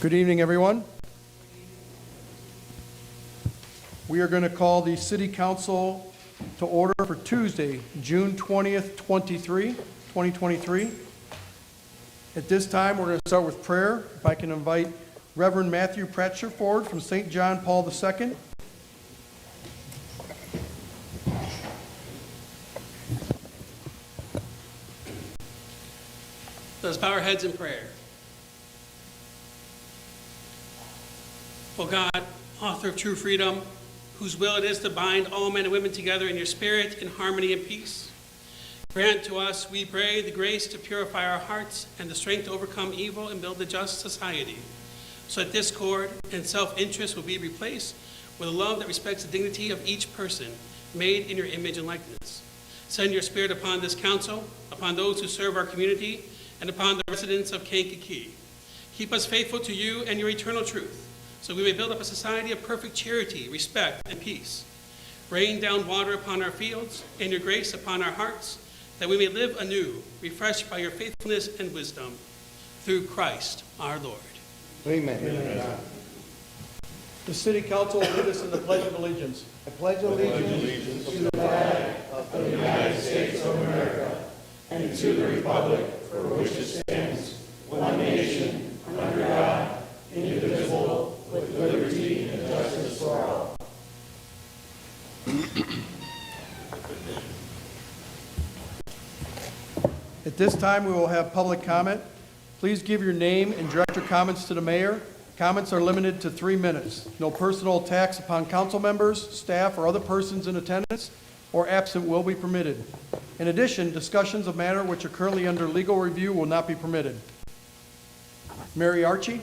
Good evening, everyone. We are going to call the City Council to order for Tuesday, June 20th, 2023. At this time, we're going to start with prayer. If I can invite Reverend Matthew Pratcher forward from St. John Paul II. Let us bow our heads in prayer. O God, author of true freedom, whose will it is to bind all men and women together in your spirit in harmony and peace, grant to us, we pray, the grace to purify our hearts and the strength to overcome evil and build a just society, so that discord and self-interest will be replaced with a love that respects the dignity of each person, made in your image and likeness. Send your spirit upon this council, upon those who serve our community, and upon the residents of Kankakee. Keep us faithful to you and your eternal truth, so we may build up a society of perfect charity, respect, and peace. Rain down water upon our fields and your grace upon our hearts, that we may live anew, refreshed by your faithfulness and wisdom, through Christ our Lord. Amen. Amen. The City Council will lead us in the Pledge of Allegiance. I pledge allegiance to the flag of the United States of America and to the republic for which it stands, one nation, under God, indivisible, with liberty and justice for all. At this time, we will have public comment. Please give your name and direct your comments to the mayor. Comments are limited to 3 minutes. No personal attacks upon council members, staff, or other persons in attendance or absent will be permitted. In addition, discussions of matter which are currently under legal review will not be permitted. Mary Archie.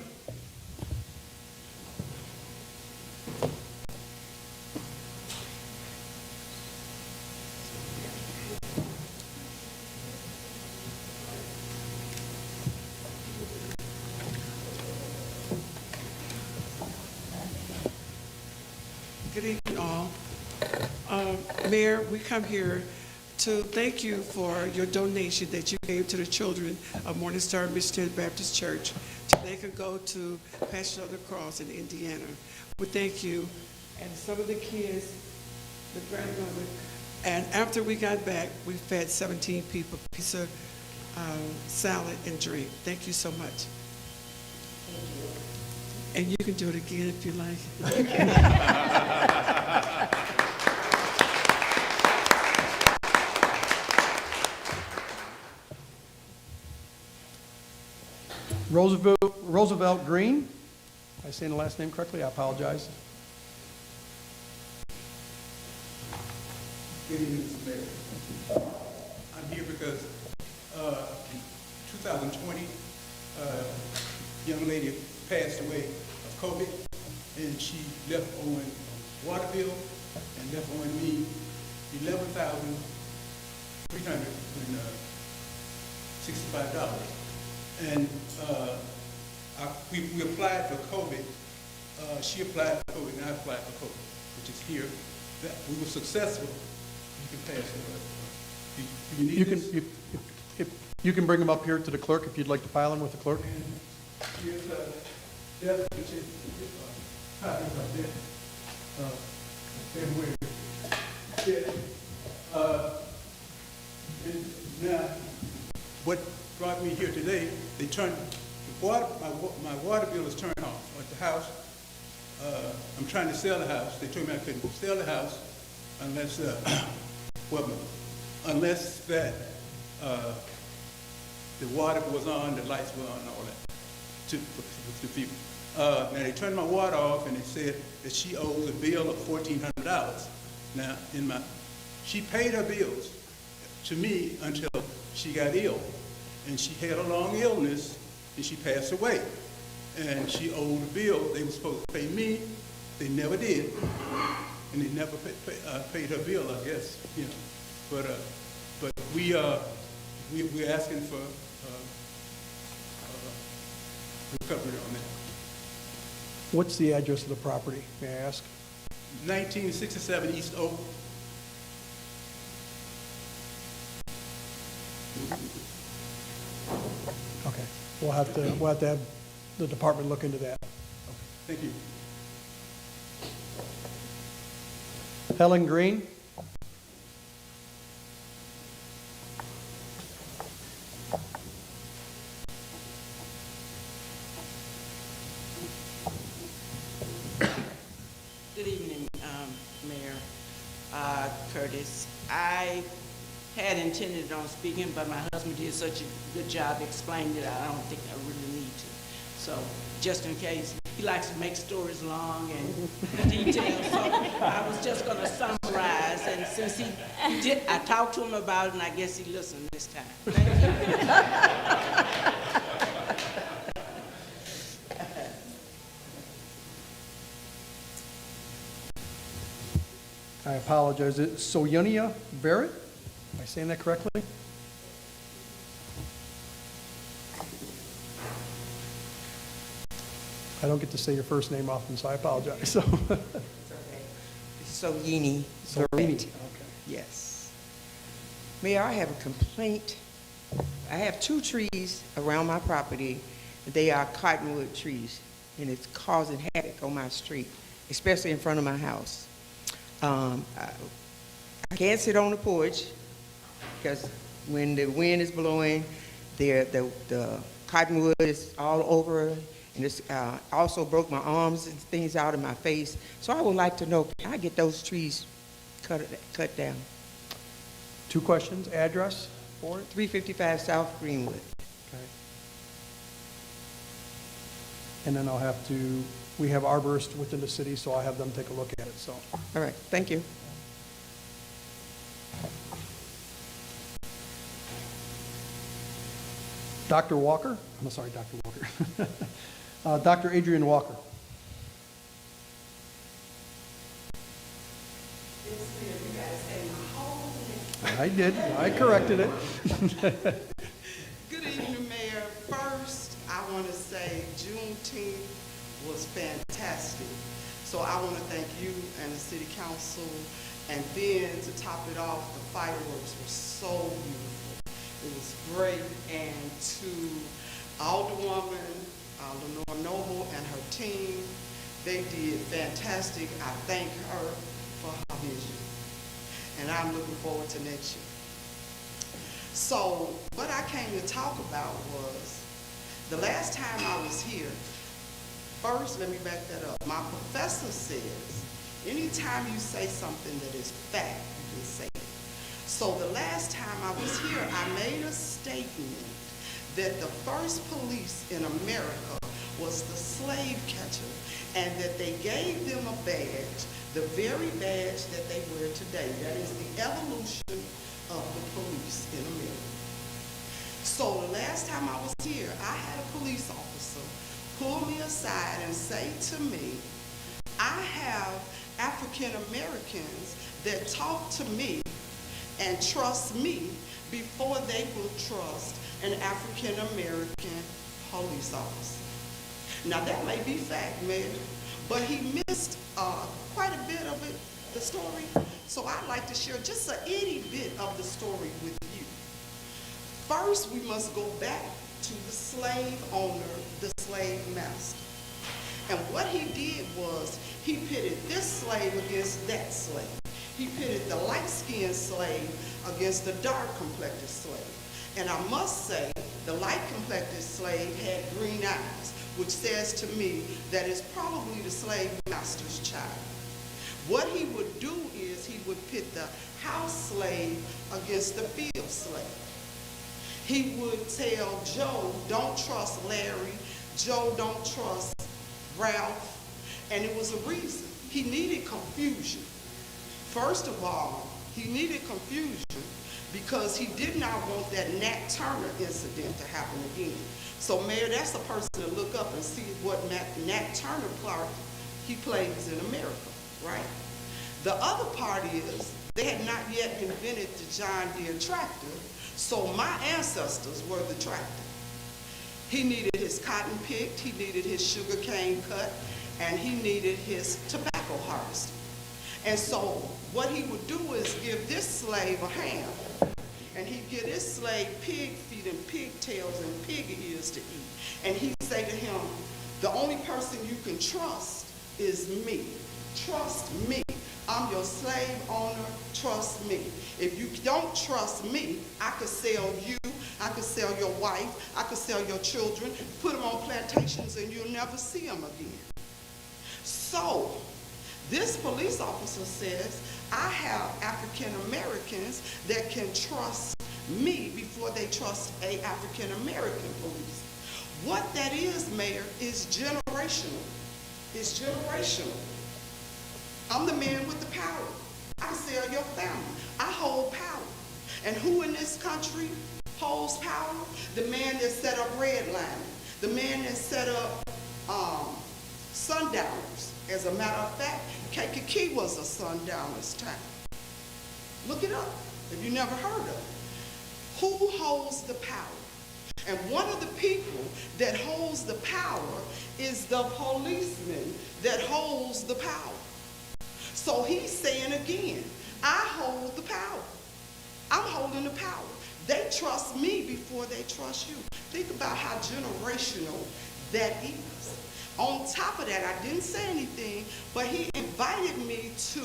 Good evening, all. Mayor, we come here to thank you for your donation that you gave to the children of Morningstar Missionary Baptist Church so they could go to Passion of the Cross in Indiana. We thank you. And some of the kids, the grandmother, and after we got back, we fed 17 people a piece of salad and drink. Thank you so much. And you can do it again if you like. Roosevelt Green. Am I saying the last name correctly? I apologize. Good evening, Mr. Mayor. I'm here because in 2020, a young lady passed away of COVID, and she left on a water bill and left on me $11,365. And we applied for COVID. She applied for COVID, and I applied for COVID, which is here. That we were successful. You can pass it. Do you need this? You can bring them up here to the clerk if you'd like to file them with the clerk. And here's death certificate. Copies of death. February. And now, what brought me here today, they turned the water. My water bill is turned off at the house. I'm trying to sell the house. They told me I couldn't sell the house unless, unless that the water was on, the lights were on, and all that to people. Now they turned my water off, and they said that she owes a bill of $1,400. Now she paid her bills to me until she got ill, and she had a long illness, and she passed away. And she owed a bill. They were supposed to pay me. They never did, and they never paid her bill, I guess. You know, but we're asking for recovery on that. What's the address of the property, may I ask? 1967 East Oak. Okay. We'll have to have the department look into that. Thank you. Helen Green? Good evening, Mayor Curtis. I had intended on speaking, but my husband did such a good job explaining it, I don't think I really need to. So, just in case, he likes to make stories long and detailed, so I was just gonna summarize, and since he did, I talked to him about it, and I guess he listened this time. Thank you. I apologize. It's Soyonia Barrett? Am I saying that correctly? I don't get to say your first name often, so I apologize. So, So Yini. Sorini. Barrett. Okay. Yes. Mayor, I have a complaint. I have 2 trees around my property. They are cottonwood trees, and it's causing havoc on my street, especially in front of my house. I can't sit on the porch because when the wind is blowing, the cottonwood is all over, and it's also broke my arms and things out of my face. So I would like to know, can I get those trees cut down? 2 questions. Address for it? 355 South Greenwood. Okay. And then we have arborists within the city, so I'll have them take a look at it, so. All right, thank you. Dr. Walker? I'm sorry, Dr. Walker. Dr. Adrian Walker. I did. I corrected it. Good evening, Mayor. First, I want to say Juneteenth was fantastic. So I want to thank you and the City Council. And then to top it off, the fireworks were so beautiful. It was great. And to Alderwoman Lenore Noble and her team, they did fantastic. I thank her for her vision. And I'm looking forward to next year. So what I came to talk about was, the last time I was here, first let me back that up. My professor says, anytime you say something that is fact, you can say it. So the last time I was here, I made a statement that the first police in America was the slave catcher, and that they gave them a badge, the very badge that they wear today. That is the evolution of the police in America. So the last time I was here, I had a police officer pull me aside and say to me, I have African Americans that talk to me and trust me before they will trust an African American police officer. Now that may be fact, Mayor, but he missed quite a bit of it, the story. So I'd like to share just a itty bit of the story with you. First, we must go back to the slave owner, the slave master. And what he did was he pitted this slave against that slave. He pitted the light-skinned slave against the dark-complected slave. And I must say, the light-complected slave had green eyes, which says to me that it's probably the slave master's child. What he would do is he would pit the house slave against the field slave. He would tell Joe, don't trust Larry. Joe, don't trust Ralph. And it was a reason. He needed confusion. First of all, he needed confusion because he did not want that Nat Turner incident to happen again. So, Mayor, that's the person to look up and see what Nat Turner part he plays in America, right? The other part is they had not yet invented the John Deere tractor, so my ancestors were the tractor. He needed his cotton picked, he needed his sugar cane cut, and he needed his tobacco harvested. And so what he would do is give this slave a ham, and he'd give this slave pig feet and pigtails and pig ears to eat. And he'd say to him, the only person you can trust is me. Trust me. I'm your slave owner. Trust me. If you don't trust me, I could sell you, I could sell your wife, I could sell your children, put them on plantations, and you'll never see them again. So, this police officer says, I have African Americans that can trust me before they trust a African American police. What that is, Mayor, is generational. It's generational. I'm the man with the power. I sell your family. I hold power. And who in this country holds power? The man that set up redlining. The man that set up sundowners. As a matter of fact, Kankakee was a sundowners town. Look it up if you never heard of it. Who holds the power? And one of the people that holds the power is the policeman that holds the power. So he's saying again, I hold the power. I'm holding the power. They trust me before they trust you. Think about how generational that is. On top of that, I didn't say anything, but he invited me to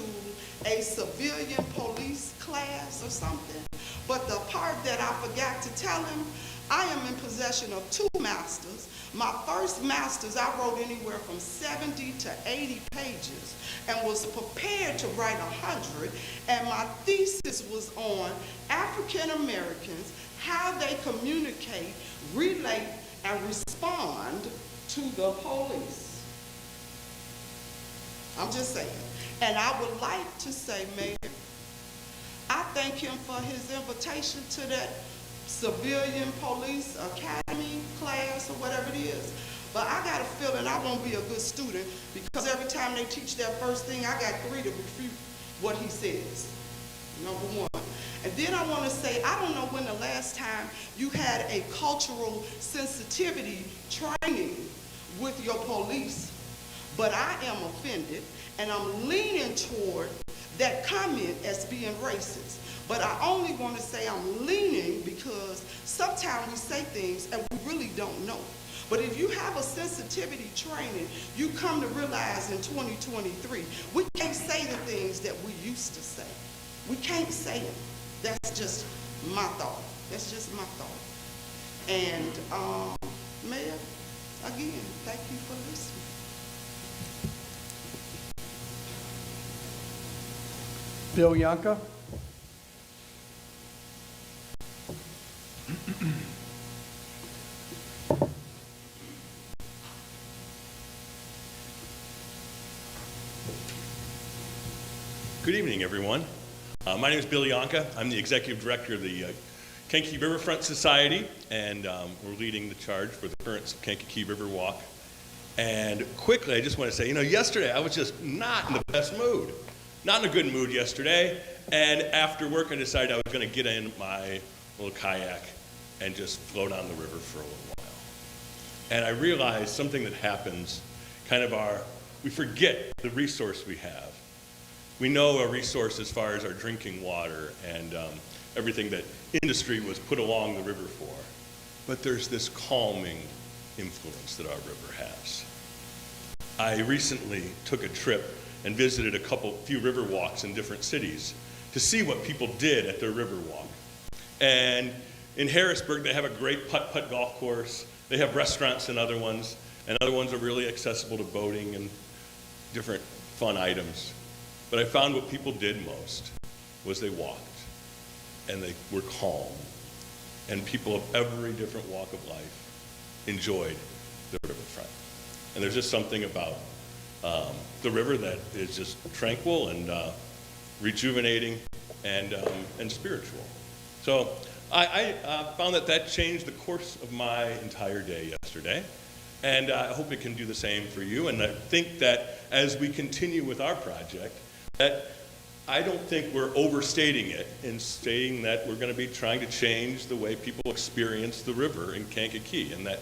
a civilian police class or something. But the part that I forgot to tell him, I am in possession of 2 masters. My first master's, I wrote anywhere from 70 to 80 pages and was prepared to write 100. And my thesis was on African Americans, how they communicate, relate, and respond to the police. I'm just saying. And I would like to say, Mayor, I thank him for his invitation to that civilian police academy class or whatever it is. But I got a feeling I won't be a good student because every time they teach that first thing, I got 3 to refute what he says. Number 1. And then I want to say, I don't know when the last time you had a cultural sensitivity training with your police, but I am offended, and I'm leaning toward that comment as being racist. But I only want to say I'm leaning because sometimes we say things and we really don't know. But if you have a sensitivity training, you come to realize in 2023, we can't say the things that we used to say. We can't say them. That's just my thought. That's just my thought. And Mayor, again, thank you for listening. Bill Yonka. Good evening, everyone. My name is Bill Yonka. I'm the executive director of the Kankakee Riverfront Society, and we're leading the charge for the current Kankakee River Walk. And quickly, I just want to say, yesterday I was just not in the best mood. Not in a good mood yesterday, and after work I decided I was going to get in my little kayak and just float on the river for a little while. And I realized something that happens, we forget the resource we have. We know a resource as far as our drinking water and everything that industry was put along the river for. But there's this calming influence that our river has. I recently took a trip and visited few river walks in different cities to see what people did at their river walk. And in Harrisburg, they have a great putt-putt golf course. They have restaurants and other ones are really accessible to boating and different fun items. But I found what people did most was they walked, and they were calm. And people of every different walk of life enjoyed the riverfront. And there's just something about the river that is just tranquil and rejuvenating and spiritual. So I found that changed the course of my entire day yesterday. And I hope it can do the same for you. And I think that as we continue with our project, that I don't think we're overstating it in stating that we're going to be trying to change the way people experience the river in Kankakee, and that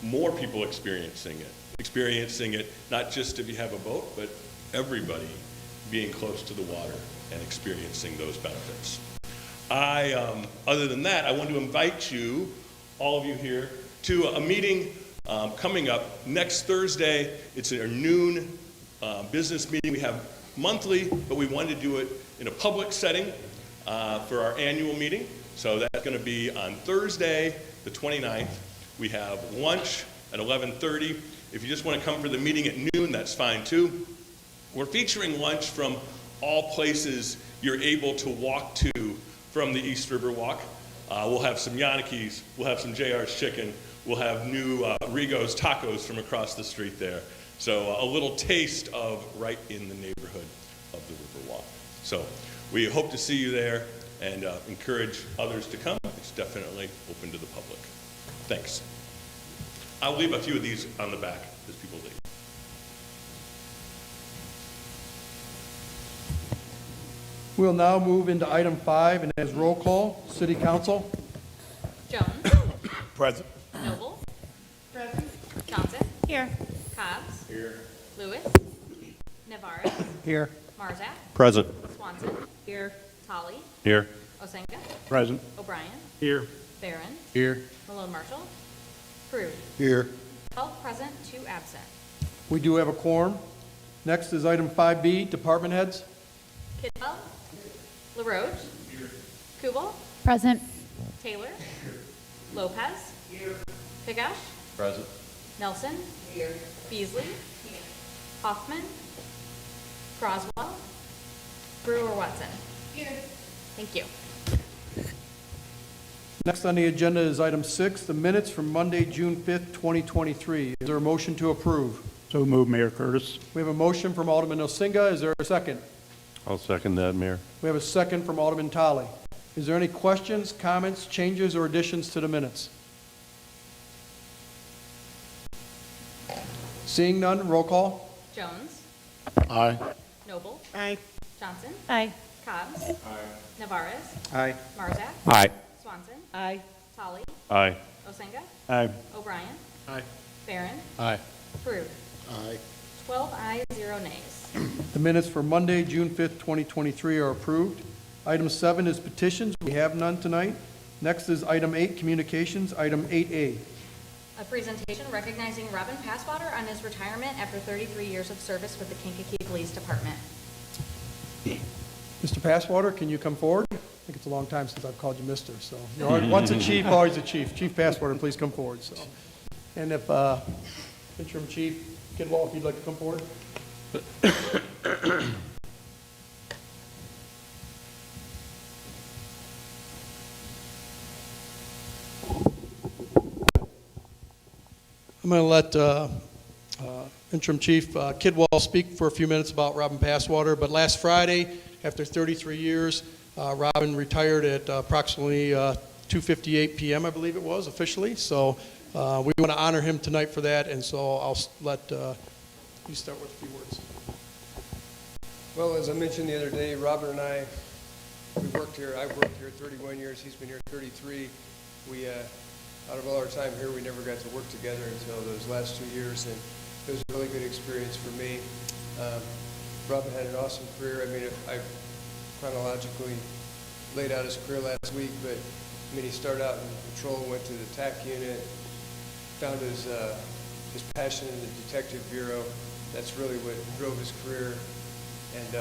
more people experiencing it, not just if you have a boat, but everybody being close to the water and experiencing those benefits. Other than that, I want to invite you, all of you here, to a meeting coming up next Thursday. It's a noon business meeting. We have monthly, but we wanted to do it in a public setting for our annual meeting. So that's going to be on Thursday, the 29th. We have lunch at 11:30. If you just want to come for the meeting at noon, that's fine too. We're featuring lunch from all places you're able to walk to from the East River Walk. We'll have some Yaniki's, we'll have some JR's Chicken, we'll have new Rigo's Tacos from across the street there. So a little taste of right in the neighborhood of the River Walk. So we hope to see you there and encourage others to come. It's definitely open to the public. Thanks. I'll leave a few of these on the back as people leave. We'll now move into item 5, and as roll call, City Council. Jones. Present. Noble. Present. Johnson. Here. Cobbs. Here. Lewis. Navarez. Here. Marzak. Present. Swanson. Here. Tully. Here. Osenga. Present. O'Brien. Here. Barron. Here. Malone Marshall. Peru. Here. 12 present, 2 absent. We do have a quorum. Next is item 5B, Department Heads. Kidwell. LaRoche. Kubel. Present. Taylor. Lopez. Pigash. Present. Nelson. Beasley. Hoffman. Croswell. Brewer Watson. Thank you. Next on the agenda is item 6, the minutes from Monday, June 5th, 2023. Is there a motion to approve? So move, Mayor Curtis. We have a motion from Alderman Osenga. Is there a second? I'll second that, Mayor. We have a second from Alderman Tully. Is there any questions, comments, changes, or additions to the minutes? Seeing none, roll call. Jones. Aye. Noble. Aye. Johnson. Aye. Cobbs. Navarez. Aye. Marzak. Aye. Swanson. Aye. Tully. Aye. Osenga. Aye. O'Brien. Aye. Barron. Aye. Peru. Aye. 12 ayes, 0 nays. The minutes for Monday, June 5th, 2023 are approved. Item 7 is petitions. We have none tonight. Next is item 8, communications. Item 8A. A presentation recognizing Robin Passwater on his retirement after 33 years of service with the Kankakee Police Department. Mr. Passwater, can you come forward? I think it's a long time since I've called you mister, so you're already, once a chief, always a chief. Chief Passwater, please come forward. So, and if Interim Chief Kidwell, if you'd like to come forward. I'm going to let Interim Chief Kidwell speak for a few minutes about Robin Passwater. But last Friday, after 33 years, Robin retired at approximately 2:58 p.m., I believe it was, officially. So we want to honor him tonight for that, and so I'll let you start with a few words. Well, as I mentioned the other day, Robin and I, we worked here. I've worked here 31 years. He's been here 33. We, out of all our time here, we never got to work together until those last 2 years, and it was a really good experience for me. Robin had an awesome career. I mean, I chronologically laid out his career last week, but I mean, he started out in patrol, went to the TAC unit, found his passion in the detective bureau. That's really what drove his career. And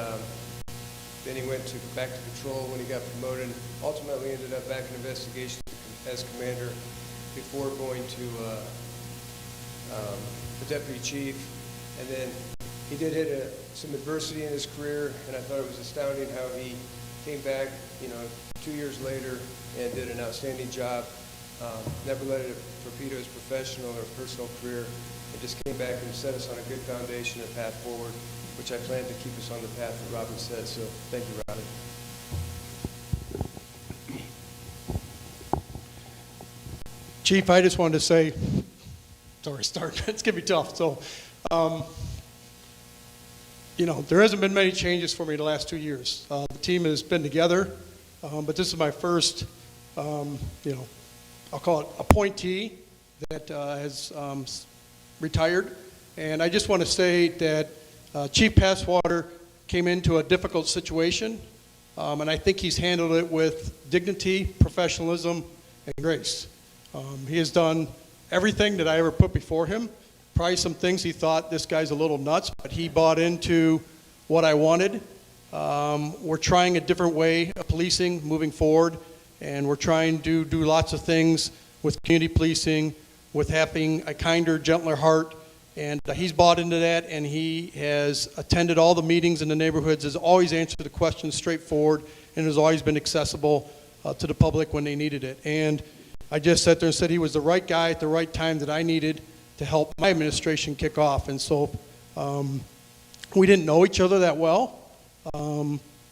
then he went back to patrol when he got promoted. Ultimately ended up back in investigation as commander before going to the deputy chief. And then he did hit some adversity in his career, and I thought it was astounding how he came back, 2 years later and did an outstanding job. Never let it torpedo his professional or personal career. It just came back and set us on a good foundation, a path forward, which I plan to keep us on the path that Robin said. So thank you, Robin. Chief, I just wanted to say, sorry, it's going to be tough. So, there hasn't been many changes for me the last 2 years. The team has been together, but this is my first, I'll call it appointee that has retired. And I just want to say that Chief Passwater came into a difficult situation, and I think he's handled it with dignity, professionalism, and grace. He has done everything that I ever put before him. Probably some things he thought, this guy's a little nuts, but he bought into what I wanted. We're trying a different way of policing moving forward, and we're trying to do lots of things with community policing, with having a kinder, gentler heart, and he's bought into that, and he has attended all the meetings in the neighborhoods, has always answered the questions straightforward, and has always been accessible to the public when they needed it. And I just sat there and said he was the right guy at the right time that I needed to help my administration kick off. And so we didn't know each other that well,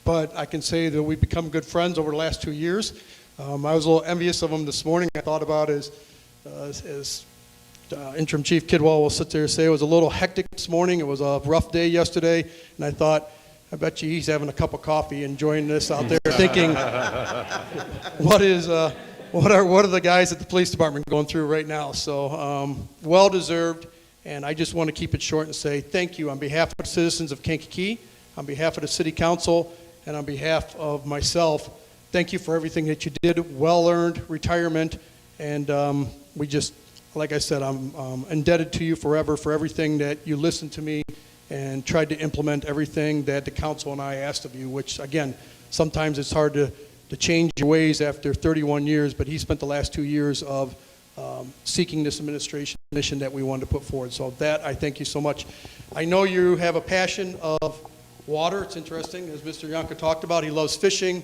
but I can say that we've become good friends over the last 2 years. I was a little envious of him this morning. I thought about as Interim Chief Kidwell will sit there and say it was a little hectic this morning. It was a rough day yesterday, and I thought, I bet you he's having a cup of coffee enjoying this out there, thinking, what are the guys at the police department going through right now? So well deserved, and I just want to keep it short and say thank you on behalf of the citizens of Kankakee, on behalf of the City Council, and on behalf of myself. Thank you for everything that you did. Well-earned retirement, and we just, like I said, I'm indebted to you forever for everything that you listened to me and tried to implement everything that the council and I asked of you, which, again, sometimes it's hard to change your ways after 31 years, but he spent the last 2 years of seeking this administration mission that we wanted to put forward. So that, I thank you so much. I know you have a passion of water. It's interesting, as Mr. Yonka talked about, he loves fishing,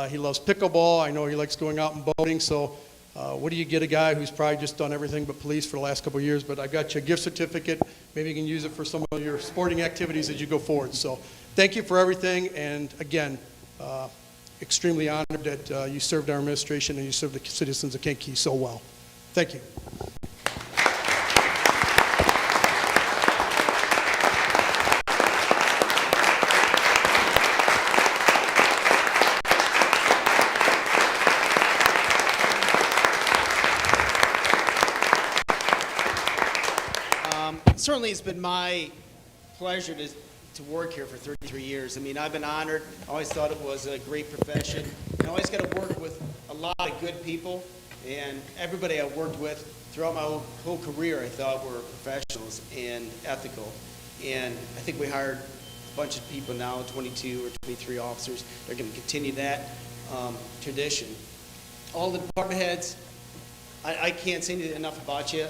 he loves pickleball. I know he likes going out and boating, so what do you get a guy who's probably just done everything but police for the last couple of years? But I got you a gift certificate. Maybe you can use it for some of your sporting activities as you go forward. So thank you for everything. And again, extremely honored that you served our administration and you served the citizens of Kankakee so well. Thank you. Certainly, it's been my pleasure to work here for 33 years. I mean, I've been honored. I always thought it was a great profession. I always got to work with a lot of good people, and everybody I worked with throughout my whole career I thought were professionals and ethical. And I think we hired a bunch of people now, 22 or 23 officers. They're going to continue that tradition. All the department heads, I can't say enough about you.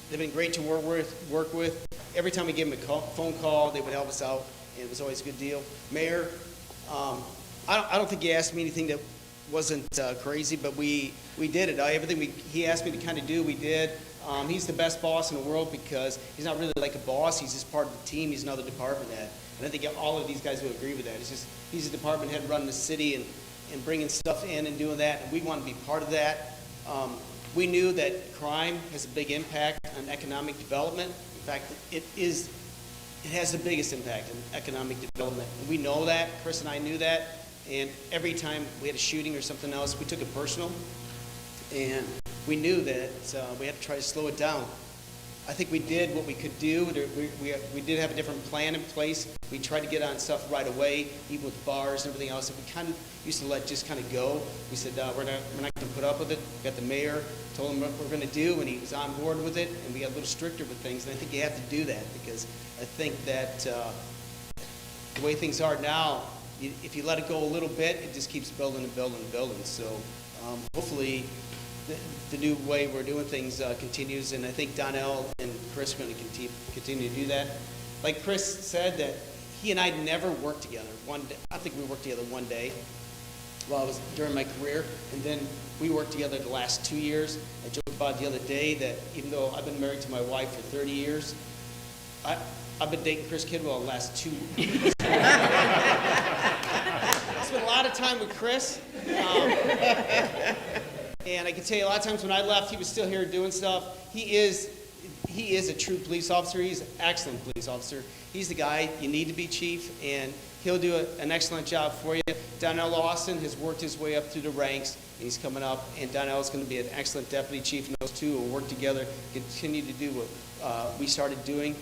They've been great to work with. Every time we gave them a phone call, they would help us out, and it was always a good deal. Mayor, I don't think he asked me anything that wasn't crazy, but we did it. Everything he asked me to kind of do, we did. He's the best boss in the world because he's not really like a boss. He's just part of the team. He's another department head. And I think all of these guys would agree with that. It's just he's a department head running the city and bringing stuff in and doing that, and we want to be part of that. We knew that crime has a big impact on economic development. In fact, it has the biggest impact on economic development. And we know that. Chris and I knew that. And every time we had a shooting or something else, we took it personal. And we knew that we had to try to slow it down. I think we did what we could do. We did have a different plan in place. We tried to get on stuff right away, even with bars and everything else that we kind of used to let just kind of go. We said, we're not going to put up with it. We got the mayor, told him what we're going to do, and he was on board with it, and we got a little stricter with things. And I think you have to do that because I think that the way things are now, if you let it go a little bit, it just keeps building and building and building. So hopefully the new way we're doing things continues, and I think Donnell and Chris are going to continue to do that. Like Chris said, that he and I never worked together. I think we worked together one day while I was during my career, and then we worked together the last 2 years. I joked about the other day that even though I've been married to my wife for 30 years, I've been dating Chris Kidwell the last 2 weeks. I spent a lot of time with Chris. And I can tell you a lot of times when I left, he was still here doing stuff. He is a true police officer. He's an excellent police officer. He's the guy you need to be, Chief, and he'll do an excellent job for you. Donnell Lawson has worked his way up through the ranks, and he's coming up, and Donnell is going to be an excellent deputy chief, and those two will work together, continue to do what we started doing.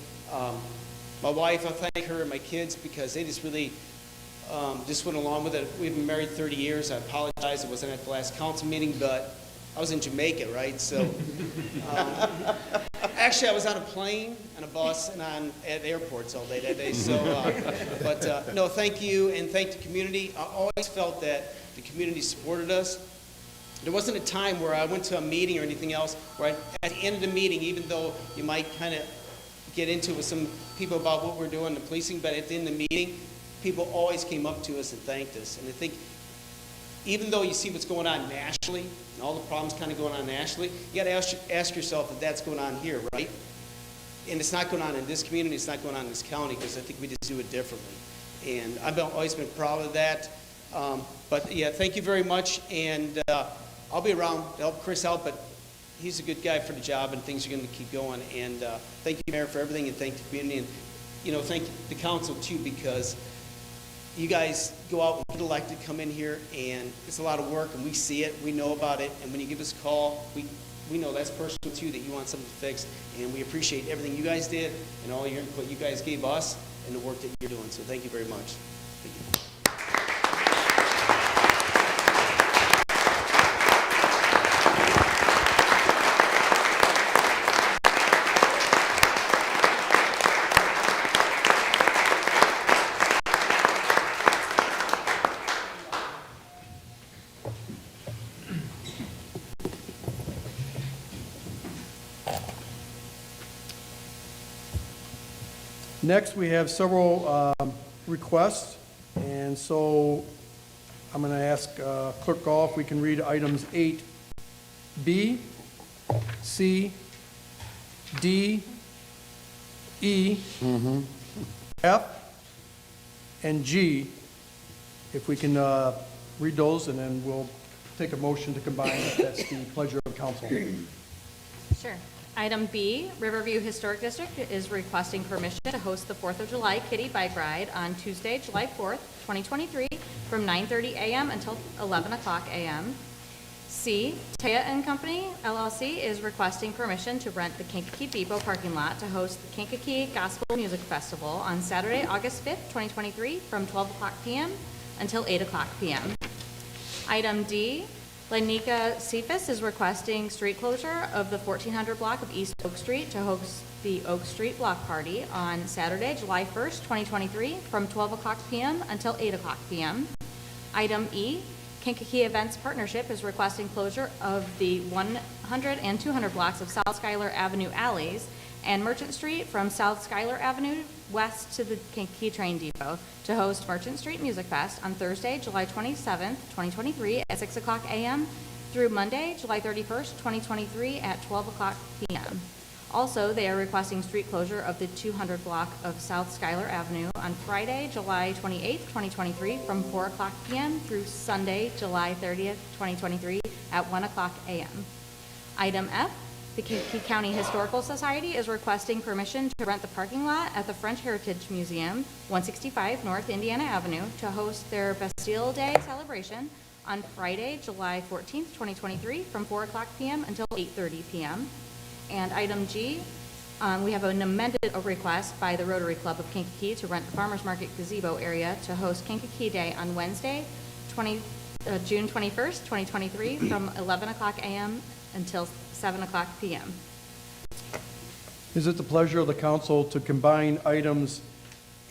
My wife, I thank her and my kids because they just really just went along with it. We've been married 30 years. I apologize. It wasn't at the last council meeting, but I was in Jamaica, right? So, actually, I was on a plane, on a bus, and at airports all day that day. So, no, thank you, and thank the community. I always felt that the community supported us. There wasn't a time where I went to a meeting or anything else where at the end of the meeting, even though you might kind of get into it with some people about what we're doing in the policing, but at the end of the meeting, people always came up to us and thanked us. And I think even though you see what's going on nationally, and all the problems kind of going on nationally, you got to ask yourself if that's going on here, right? And it's not going on in this community, it's not going on in this county, because I think we just do it differently. And I've always been proud of that. But yeah, thank you very much, and I'll be around to help Chris out, but he's a good guy for the job, and things are going to keep going. And thank you, Mayor, for everything, and thank the community, and thank the council too, because you guys go out and get elected, come in here, and it's a lot of work, and we see it, we know about it, and when you give us a call, we know that's personal too, that you want something fixed, and we appreciate everything you guys did and all your input you guys gave us and the work that you're doing. So thank you very much. Thank you. Next, we have several requests, and so I'm going to ask Clerk Gall if we can read items 8B, C, D, E, F, and G. If we can read those, and then we'll take a motion to combine if that's the pleasure of council. Sure. Item B, Riverview Historic District is requesting permission to host the 4th of July Kitty Bike Ride on Tuesday, July 4th, 2023, from 9:30 a.m. until 11 o'clock a.m. C, Taya and Company, LLC, is requesting permission to rent the Kankakee Depot parking lot to host the Kankakee Gospel Music Festival on Saturday, August 5th, 2023, from 12 o'clock p.m. until 8 o'clock p.m. Item D, Lanika Cephas is requesting street closure of the 1400 block of East Oak Street to host the Oak Street Block Party on Saturday, July 1st, 2023, from 12 o'clock p.m. until 8 o'clock p.m. Item E, Kankakee Events Partnership is requesting closure of the 100 and 200 blocks of South Schuyler Avenue alleys and Merchant Street from South Schuyler Avenue west to the Kankakee Train Depot to host Merchant Street Music Fest on Thursday, July 27th, 2023 at 6 o'clock a.m. through Monday, July 31st, 2023 at 12 o'clock p.m. Also, they are requesting street closure of the 200 block of South Schuyler Avenue on Friday, July 28th, 2023 from 4 o'clock p.m. through Sunday, July 30th, 2023 at 1 o'clock a.m. Item F, the Kankakee County Historical Society is requesting permission to rent the parking lot at the French Heritage Museum, 165 North Indiana Avenue, to host their Bastille Day celebration on Friday, July 14th, 2023, from 4 o'clock p.m. until 8:30 p.m. And item G, we have an amended request by the Rotary Club of Kankakee to rent the Farmers Market gazebo area to host Kankakee Day on Wednesday, June 21st, 2023, from 11 o'clock a.m. until 7 o'clock p.m. Is it the pleasure of the council to combine items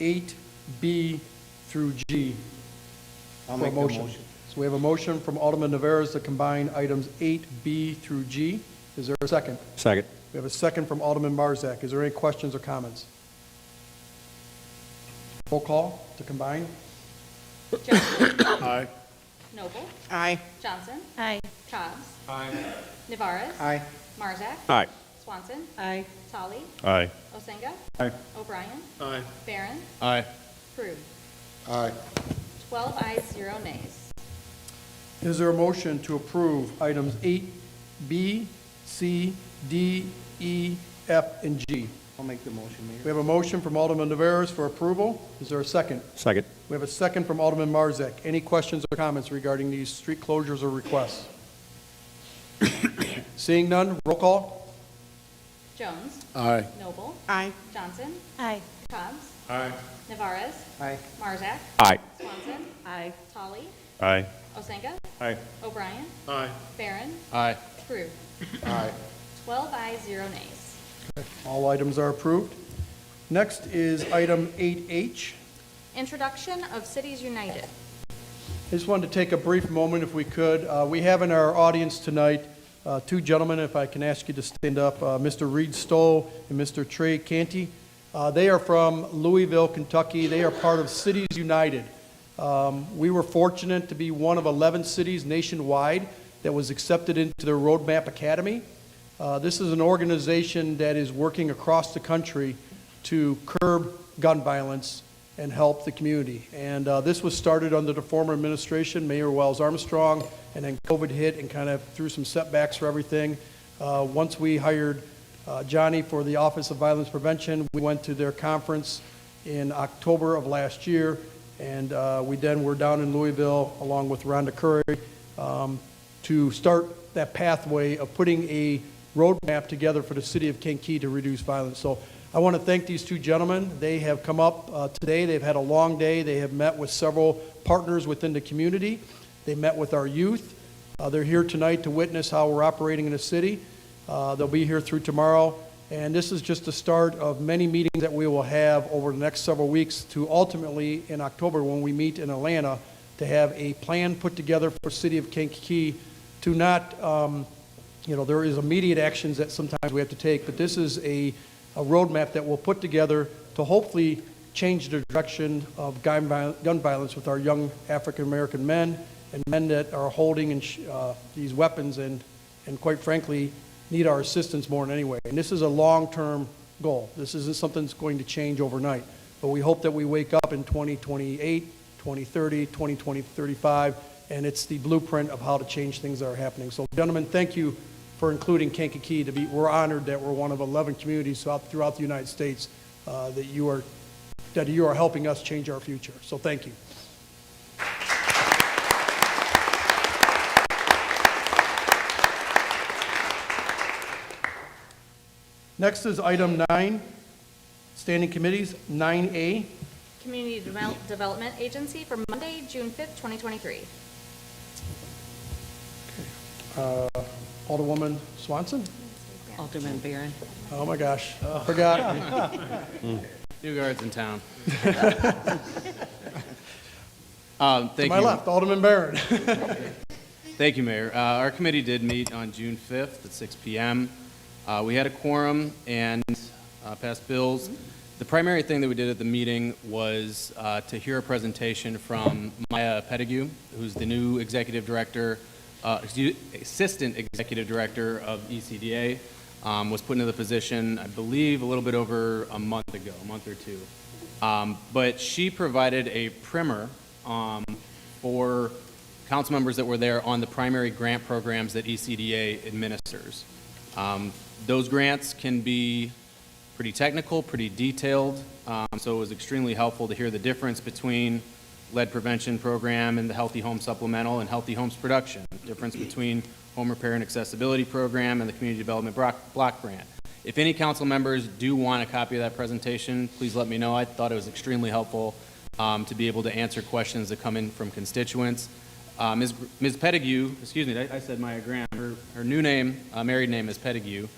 8B through G? I'll for a make the motion. So we have a motion from Alderman Navarez to combine items 8B through G. Is there a second? Second. We have a second from Alderman Marzak. Is there any questions or comments? Roll call to combine. Jones. Aye. Noble. Aye. Johnson. Aye. Cobbs. Aye. Navarez. Aye. Marzak. Aye. Swanson. Aye. Tully. Aye. Osenga. Aye. O'Brien. Aye. Barron. Aye. Prue. Aye. 12 ayes, 0 nays. Is there a motion to approve items 8B, C, D, E, F, and G? I'll make the motion, Mayor. We have a motion from Alderman Navarez for approval. Is there a second? Second. We have a second from Alderman Marzak. Any questions or comments regarding these street closures or requests? Seeing none, roll call. Jones. Aye. Noble. Aye. Johnson. Aye. Cobbs. Aye. Navarez. Aye. Marzak. Aye. Swanson. Aye. Tully. Aye. Osenga. Aye. O'Brien. Aye. Barron. Aye. Crew. Aye. 12 ayes, 0 nays. All items are approved. Next is item 8H. Introduction of Cities United. I just wanted to take a brief moment, if we could. We have in our audience tonight two gentlemen, if I can ask you to stand up, Mr. Reed Stowe and Mr. Trey Canty. They are from Louisville, Kentucky. They are part of Cities United. We were fortunate to be one of 11 cities nationwide that was accepted into their Roadmap Academy. This is an organization that is working across the country to curb gun violence and help the community. And this was started under the former administration, Mayor Wells Armstrong, and then COVID hit and kind of threw some setbacks for everything. Once we hired Johnny for the Office of Violence Prevention, we went to their conference in October of last year, and we then were down in Louisville along with Rhonda Curry to start that pathway of putting a roadmap together for the city of Kankakee to reduce violence. So I want to thank these two gentlemen. They have come up today. They've had a long day. They have met with several partners within the community. They met with our youth. They're here tonight to witness how we're operating in the city. They'll be here through tomorrow. And this is just the start of many meetings that we will have over the next several weeks to ultimately, in October, when we meet in Atlanta, to have a plan put together for the city of Kankakee to not, there is immediate actions that sometimes we have to take, but this is a roadmap that we'll put together to hopefully change the direction of gun violence with our young African-American men and men that are holding these weapons and quite frankly, need our assistance more than anyway. And this is a long-term goal. This isn't something that's going to change overnight. But we hope that we wake up in 2028, 2030, 2035, and it's the blueprint of how to change things that are happening. So, gentlemen, thank you for including Kankakee. We're honored that we're one of 11 communities throughout the United States that you are helping us change our future. So thank you. Next is item 9, standing committees, 9A. Community Development Agency for Monday, June 5th, 2023. Alderwoman Swanson? Alderman Barron. Oh my gosh, forgot. New guards in town. To Thank my you. left, Alderman Barron. Thank you, Mayor. Our committee did meet on June 5th at 6 p.m. We had a quorum and passed bills. The primary thing that we did at the meeting was to hear a presentation from Maya Pettigrew, who's the new assistant executive director of ECDA. Was put into the position, I believe, a little bit over a month ago, a month or two. But she provided a primer for council members that were there on the primary grant programs that ECDA administers. Those grants can be pretty technical, pretty detailed, so it was extremely helpful to hear the difference between lead prevention program and the Healthy Home Supplemental and Healthy Homes Production, difference between home repair and accessibility program and the community development block grant. If any council members do want a copy of that presentation, please let me know. I thought it was extremely helpful to be able to answer questions that come in from constituents. Ms. Pettigrew, excuse me, I said Maya Graham, her new name, married name is Pettigrew.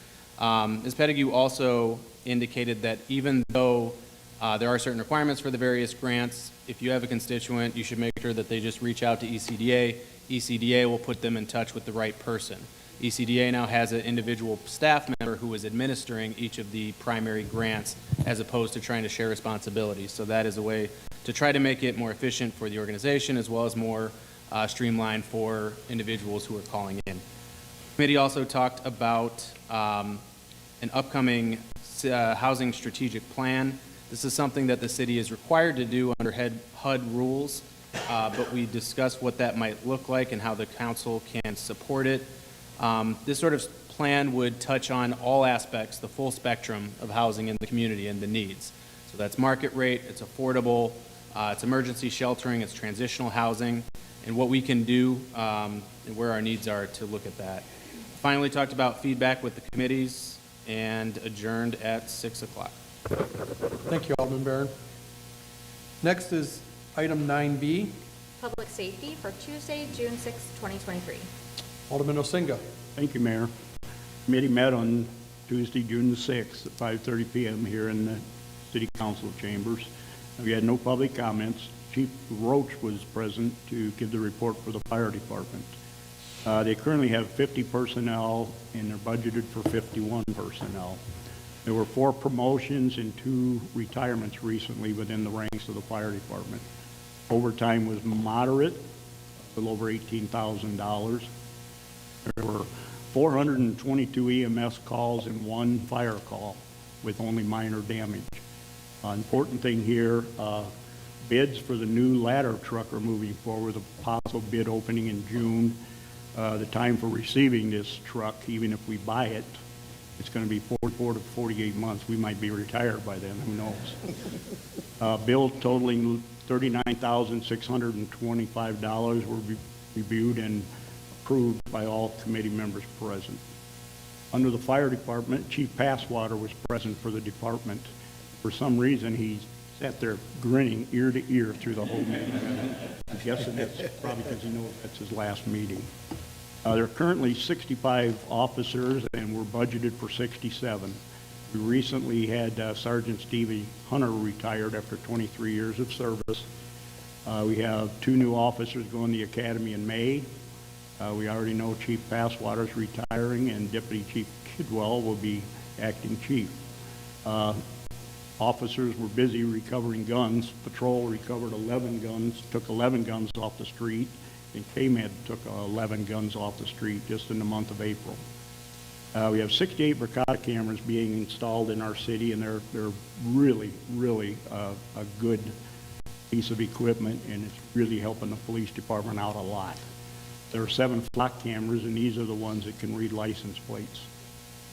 Ms. Pettigrew also indicated that even though there are certain requirements for the various grants, if you have a constituent, you should make sure that they just reach out to ECDA. ECDA will put them in touch with the right person. ECDA now has an individual staff member who is administering each of the primary grants as opposed to trying to share responsibilities. So that is a way to try to make it more efficient for the organization as well as more streamlined for individuals who are calling in. The committee also talked about an upcoming housing strategic plan. This is something that the city is required to do under HUD rules, but we discussed what that might look like and how the council can support it. This sort of plan would touch on all aspects, the full spectrum of housing in the community and the needs. So that's market rate, it's affordable, it's emergency sheltering, it's transitional housing, and what we can do and where our needs are to look at that. Finally, talked about feedback with the committees and adjourned at 6 o'clock. Thank you, Alderman Barron. Next is item 9B, Public Safety for Tuesday, June 6, 2023. Alderman Osinga. Thank you, Mayor. Committee met on Tuesday, June the 6th at 5:30 p.m. here in the City Council chambers. We had no public comments. Chief Roach was present to give the report for the fire department. They currently have 50 personnel and they're budgeted for 51 personnel. There were 4 promotions and 2 retirements recently within the ranks of the fire department. Overtime was moderate, a little over $18,000. There were 422 EMS calls and 1 fire call with only minor damage. Important thing here, bids for the new ladder truck are moving forward, with a possible bid opening in June. The time for receiving this truck, even if we buy it, it's going to be 44 to 48 months. We might be retired by then, who knows? Bill totaling $39,625 were reviewed and approved by all committee members present. Under the fire department, Chief Passwater was present for the department. For some reason, he sat there grinning ear to ear through the whole meeting. I'm guessing that's probably because he knows that's his last meeting. There are currently 65 officers, and we're budgeted for 67. We recently had Sergeant Stevie Hunter retired after 23 years of service. We have 2 new officers going to the academy in May. We already know Chief Passwater's retiring, and Deputy Chief Kidwell will be acting chief. Officers were busy recovering guns. Patrol recovered 11 guns, took 11 guns off the street, and KMED took 11 guns off the street just in the month of April. We have 68 Bricata cameras being installed in our city, and they're really, really a good piece of equipment, and it's really helping the police department out a lot. There are 7 flock cameras, and these are the ones that can read license plates.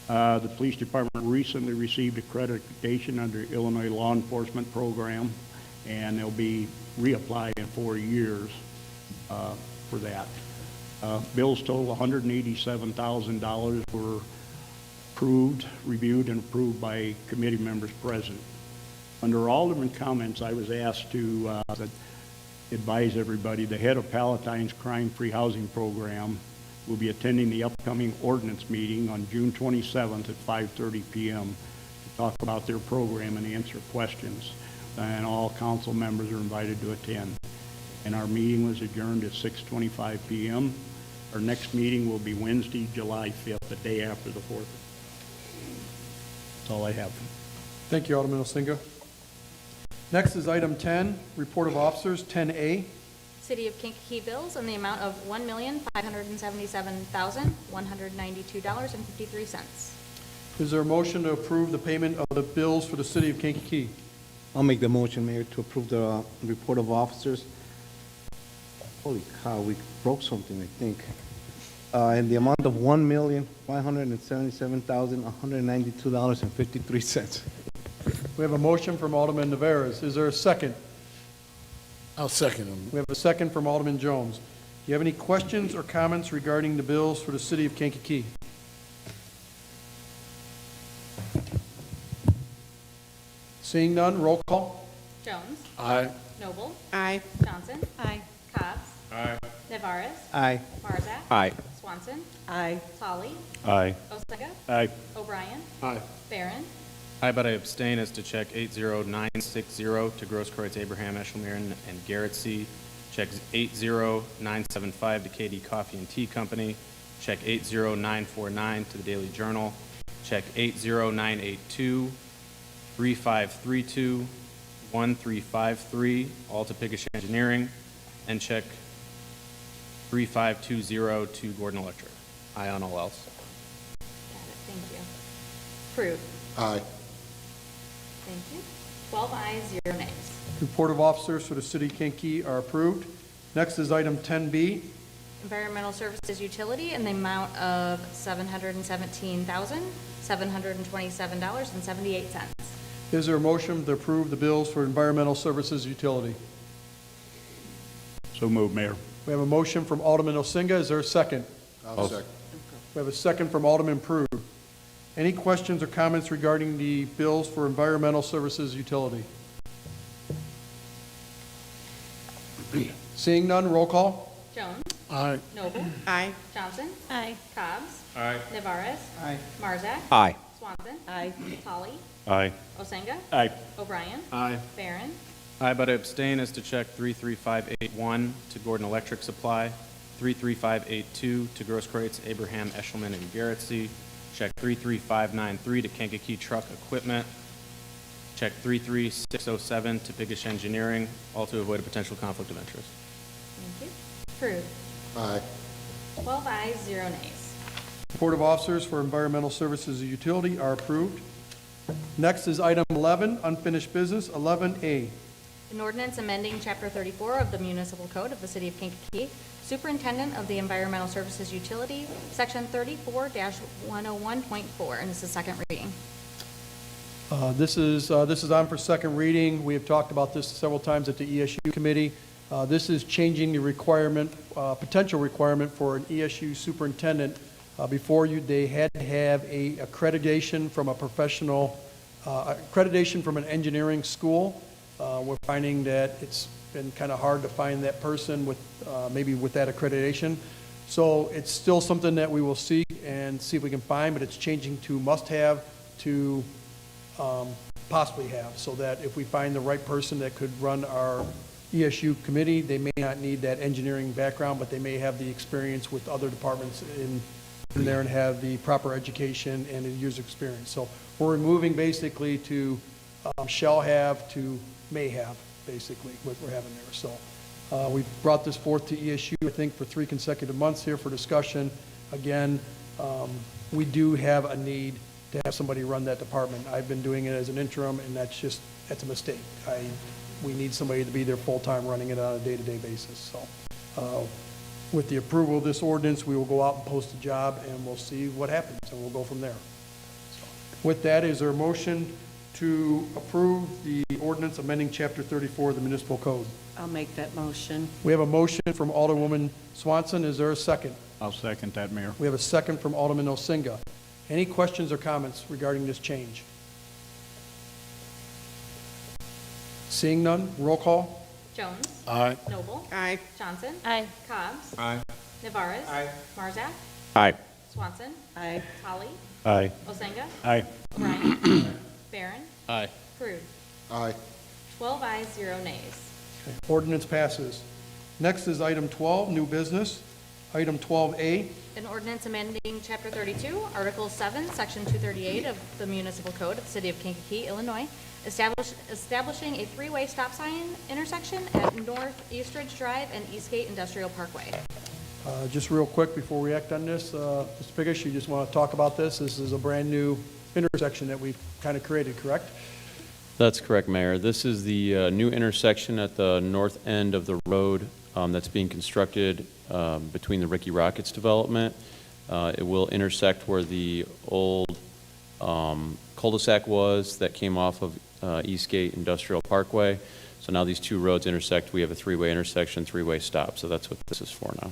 The police department recently received accreditation under Illinois Law Enforcement Program, and they'll be reapplied in 4 years for that. Bills total $187,000 were approved, reviewed, and approved by committee members present. Under Alderman comments, I was asked to advise everybody the head of Palatine's Crime-Free Housing Program will be attending the upcoming ordinance meeting on June 27th at 5:30 p.m. to talk about their program and answer questions. And all council members are invited to attend. And our meeting was adjourned at 6:25 p.m. Our next meeting will be Wednesday, July 5th, the day after the 4th. That's all I have. Thank you, Alderman Osinga. Next is item 10, Report of Officers, 10A. City of Kankakee bills in the amount of $1,577,192.53. Is there a motion to approve the payment of the bills for the City of Kankakee? I'll make the motion, Mayor, to approve the report of officers. Holy cow, we broke something, I think. In the amount of $1,577,192.53. We have a motion from Alderman Navarez. Is there a second? I'll second him. We have a second from Alderman Jones. Do you have any questions or comments regarding the bills for the City of Kankakee? Seeing none, roll call. Jones. Aye. Noble. Aye. Johnson. Aye. Cobb's. Aye. Navarez. Aye. Marzak. Aye. Swanson. Aye. Tolly. Aye. Osaga. Aye. O'Brien. Aye. Barron. Aye, but I abstain as to check 80960 to Gross Kreutz, Abraham, Eshelmeren, and Garrett C. Check 80975 to KD Coffee and Tea Company. Check 80949 to the Daily Journal. Check 80982, 3532, 1353, all to Pigash Engineering. And check 3520 to Gordon Electric. Aye on all else. Got it, thank you. Approved. Aye. Thank you. 12 ayes, 0 nays. Report of officers for the City of Kankakee are approved. Next is item 10B. Environmental Services Utility in the amount of $717,727.78. Is there a motion to approve the bills for Environmental Services Utility? So moved, Mayor. We have a motion from Alderman Osinga. Is there a second? I'll second. We have a second from Alderman Prue. Any questions or comments regarding the bills for Environmental Services Utility? Seeing none, roll call. Jones. Aye. Noble. Aye. Johnson. Aye. Cobb's. Aye. Navarez. Aye. Marzak. Aye. Swanson. Aye. Tully. Aye. Osenga. Aye. O'Brien. Aye. Barron. Aye, but abstain is to check 33581 to Gordon Electric Supply, 33582 to Gross Crates, Abraham, Eshelman, and Garretsey, check 33593 to Kankakee Truck Equipment, check 33607 to Piggish Engineering, all to avoid a potential conflict of interest. Thank you. Approved. Aye. 12 ayes, 0 nays. Report of officers for environmental services and utility are approved. Next is item 11, unfinished business, 11A. An ordinance amending Chapter 34 of the Municipal Code of the City of Kankakee, Superintendent of the Environmental Services Utility, Section 34-101.4, and this is second reading. This is on for second reading. We have talked about this several times at the ESU committee. This is changing the requirement, potential requirement for an ESU superintendent. Before they had to have a accreditation from a professional, accreditation from an engineering school. We're finding that it's been kind of hard to find that person with, maybe with that accreditation. So it's still something that we will seek and see if we can find, but it's changing to must-have to possibly have, so that if we find the right person that could run our ESU committee, they may not need that engineering background, but they may have the experience with other departments in there and have the proper education and a year's experience. So we're removing basically to shall have to may have, basically, what we're having there. So we brought this forth to ESU, I think, for 3 consecutive months here for discussion. Again, we do have a need to have somebody run that department. I've been doing it as an interim, and that's a mistake. We need somebody to be there full-time running it on a day-to-day basis. So with the approval of this ordinance, we will go out and post a job, and we'll see what happens, and we'll go from there. With that, is there a motion to approve the ordinance amending Chapter 34 of the Municipal Code? I'll make that motion. We have a motion from Alderwoman Swanson. Is there a second? I'll second that, Mayor. We have a second from Alderman Osenga. Any questions or comments regarding this change? Seeing none, roll call. Jones. Aye. Noble. Aye. Johnson. Aye. Cobb's. Aye. Navarez. Aye. Marzak. Aye. Swanson. Aye. Tully. Aye. Osenga. Aye. O'Brien. Barron. Aye. Approved. Aye. 12 ayes, 0 nays. Okay. Ordinance passes. Next is item 12, new business. Item 12A. An ordinance amending Chapter 32, Article 7, Section 238 of the Municipal Code of the City of Kankakee, Illinois, establishing a 3-way stop sign intersection at North Eastridge Drive and Eastgate Industrial Parkway. Just real quick before we act on this, Mr. Piggish, you just want to talk about this? This is a brand-new intersection that we've kind of created, correct? That's correct, Mayor. This is the new intersection at the north end of the road that's being constructed between the Ricky Rockets development. It will intersect where the old cul-de-sac was that came off of Eastgate Industrial Parkway. So now these two roads intersect. We have a 3-way intersection, 3-way stop. So that's what this is for now.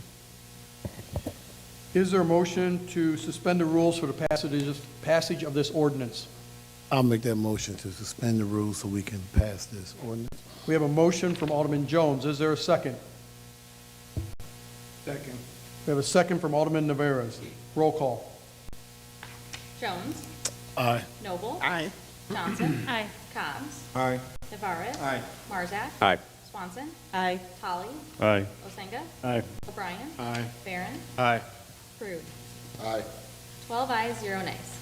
Is there a motion to suspend the rules for the passage of this ordinance? I'll make that motion to suspend the rules so we can pass this ordinance. We have a motion from Alderman Jones. Is there a second? Second. We have a second from Alderman Navarez. Roll call. Jones. Aye. Noble. Aye. Johnson. Aye. Cobb's. Aye. Navarez. Aye. Marzak. Aye. Swanson. Aye. Tully. Aye. Osenga. Aye. O'Brien. Aye. Barron. Aye. Approved. Aye. 12 ayes, 0 nays.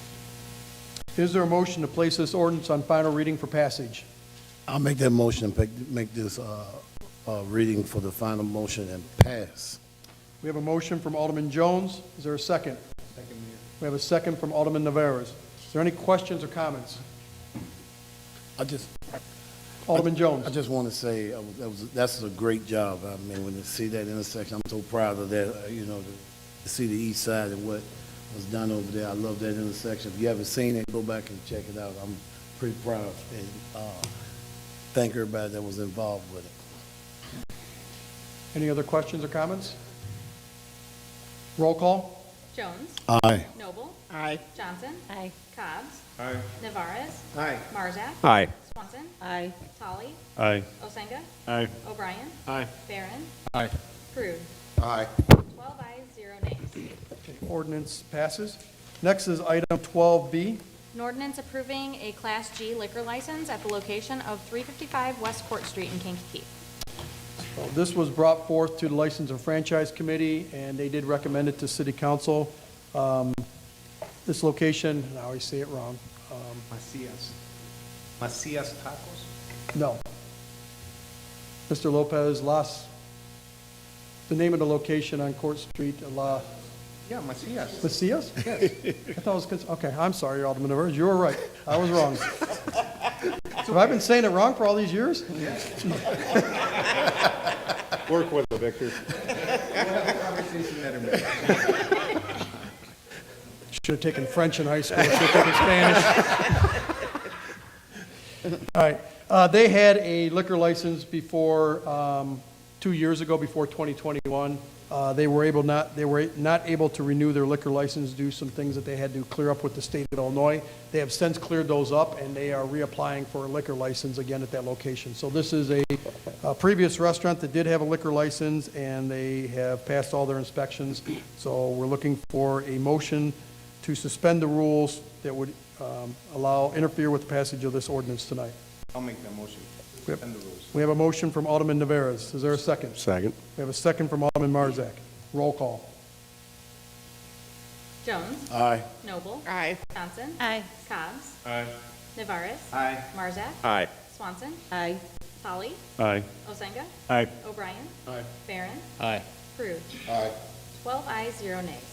Is there a motion to place this ordinance on final reading for passage? I'll make that motion and make this reading for the final motion and pass. We have a motion from Alderman Jones. Is there a second? Second, Mayor. We have a second from Alderman Navarez. Is there any questions or comments? Alderman Jones. I just want to say that's a great job. I mean, when you see that intersection, I'm so proud of that. To see the east side and what was done over there. I love that intersection. If you haven't seen it, go back and check it out. I'm pretty proud and thank everybody that was involved with it. Any other questions or comments? Roll call. Jones. Aye. Noble. Aye. Johnson. Aye. Cobb's. Aye. Navarez. Aye. Marzak. Aye. Swanson. Swanson. Aye. Tolly. Aye. Osenga. Aye. O'Brien. Aye. Barron. Aye. Prue. Aye. 12 ayes, 0 nays. Okay, ordinance passes. Next is item 12B. An ordinance approving a Class G liquor license at the location of 355 West Court Street in Kankakee. So this was brought forth to the License and Franchise Committee, and they did recommend it to City Council. This location, and I always say it wrong, Macias Tacos? no. Mr. Lopez, the name of the location on Court Street, Yeah, Macias. Macias? Yes. I thought it was, okay, I'm sorry, Alderman Rivers, you were right. I was wrong. Have I been saying it wrong for all these years? Work with it, Victor. Should have taken French in high school, should have taken Spanish. All right, they had a liquor license before, 2 years ago, before 2021. They were not able to renew their liquor license due to some things that they had to clear up with the state of Illinois. They have since cleared those up, and they are reapplying for a liquor license again at that location. So this is a previous restaurant that did have a liquor license, and they have passed all their inspections. So we're looking for a motion to suspend the rules that would interfere with the passage of this ordinance tonight. I'll make that motion. Yep. Suspend the rules. We have a motion from Alderman Navarez. Is there a second? Second. We have a second from Alderman Marzak. Roll call. Jones. Aye. Noble. Aye. Johnson. Aye. Cobbs. Aye. Navarez. Aye. Marzak. Aye. Swanson. Aye. Tolly. Aye. Osenga. Aye. O'Brien. Aye. Barron. Aye. Prue. Aye. 12 ayes, 0 nays.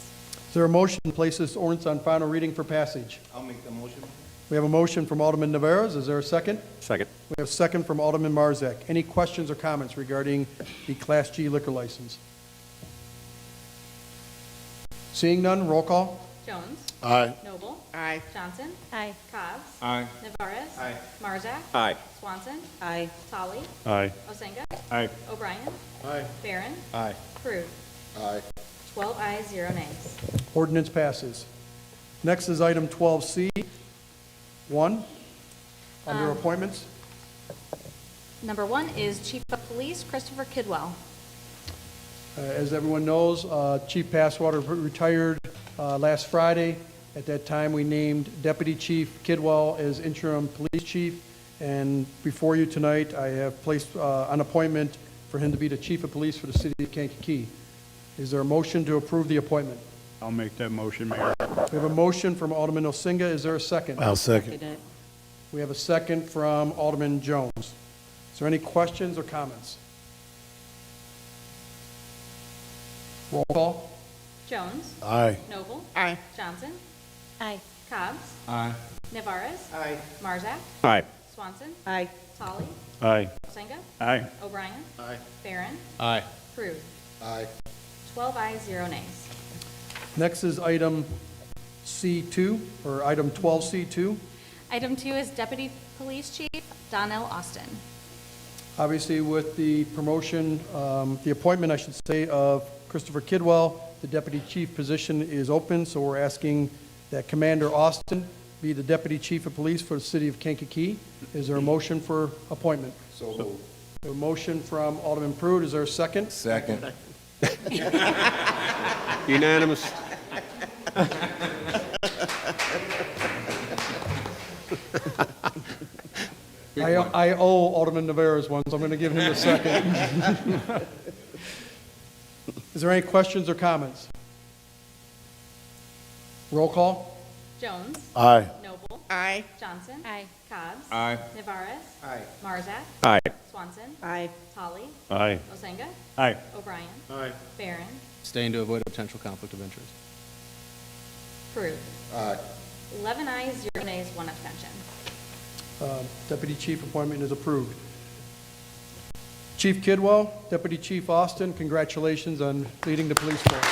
Is there a motion to place this ordinance on final reading for passage? I'll make the motion. We have a motion from Alderman Navarez. Is there a second? Second. We have a second from Alderman Marzak. Any questions or comments regarding the Class G liquor license? Seeing none, roll call. Jones. Aye. Noble. Aye. Johnson. Aye. Cobbs. Aye. Navarez. Aye. Marzak. Aye. Swanson. Aye. Tolly. Aye. Osenga. Aye. O'Brien. Aye. Barron. Aye. Prue. Aye. 12 ayes, 0 nays. Ordinance passes. Next is item 12C. 1, under appointments. Number 1 is Chief of Police Christopher Kidwell. As everyone knows, Chief Passwater retired last Friday. At that time, we named Deputy Chief Kidwell as interim police chief. And before you tonight, I have placed an appointment for him to be the chief of police for the city of Kankakee. Is there a motion to approve the appointment? I'll make that motion, Mayor. We have a motion from Alderman Osenga. Is there a second? I'll second. We have a second from Alderman Jones. Is there any questions or comments? Roll call. Jones. Aye. Noble. Aye. Johnson. Aye. Cobbs. Aye. Navarez. Aye. Marzak. Aye. Swanson. Aye. Tolly. Aye. Osenga. Aye. O'Brien. Aye. Barron. Aye. Prue. Aye. 12 ayes, 0 nays. Next is item C2, or item 12C2. Item 2 is Deputy Police Chief Donnell Austin. Obviously, with the promotion, the appointment, I should say, of Christopher Kidwell, the deputy chief position is open, so we're asking that Commander Austin be the deputy chief of police for the city of Kankakee. Is there a motion for appointment? So moved. A motion from Alderman Pruitt. Is there a second? Second. Unanimous. I owe Alderman Navarez one, so I'm going to give him a second. Is there any questions or comments? Roll call. Jones. Aye. Noble. Aye. Johnson. Aye. Cobbs. Aye. Navarez. Aye. Marzak. Aye. Swanson. Aye. Tolly. Aye. Osenga. Aye. O'Brien. Aye. Barron. Staying to avoid a potential conflict of interest. Prue. Aye. 11 ayes, 0 nays, 1 abstention. Deputy chief appointment is approved. Chief Kidwell, Deputy Chief Austin, congratulations on leading the police force.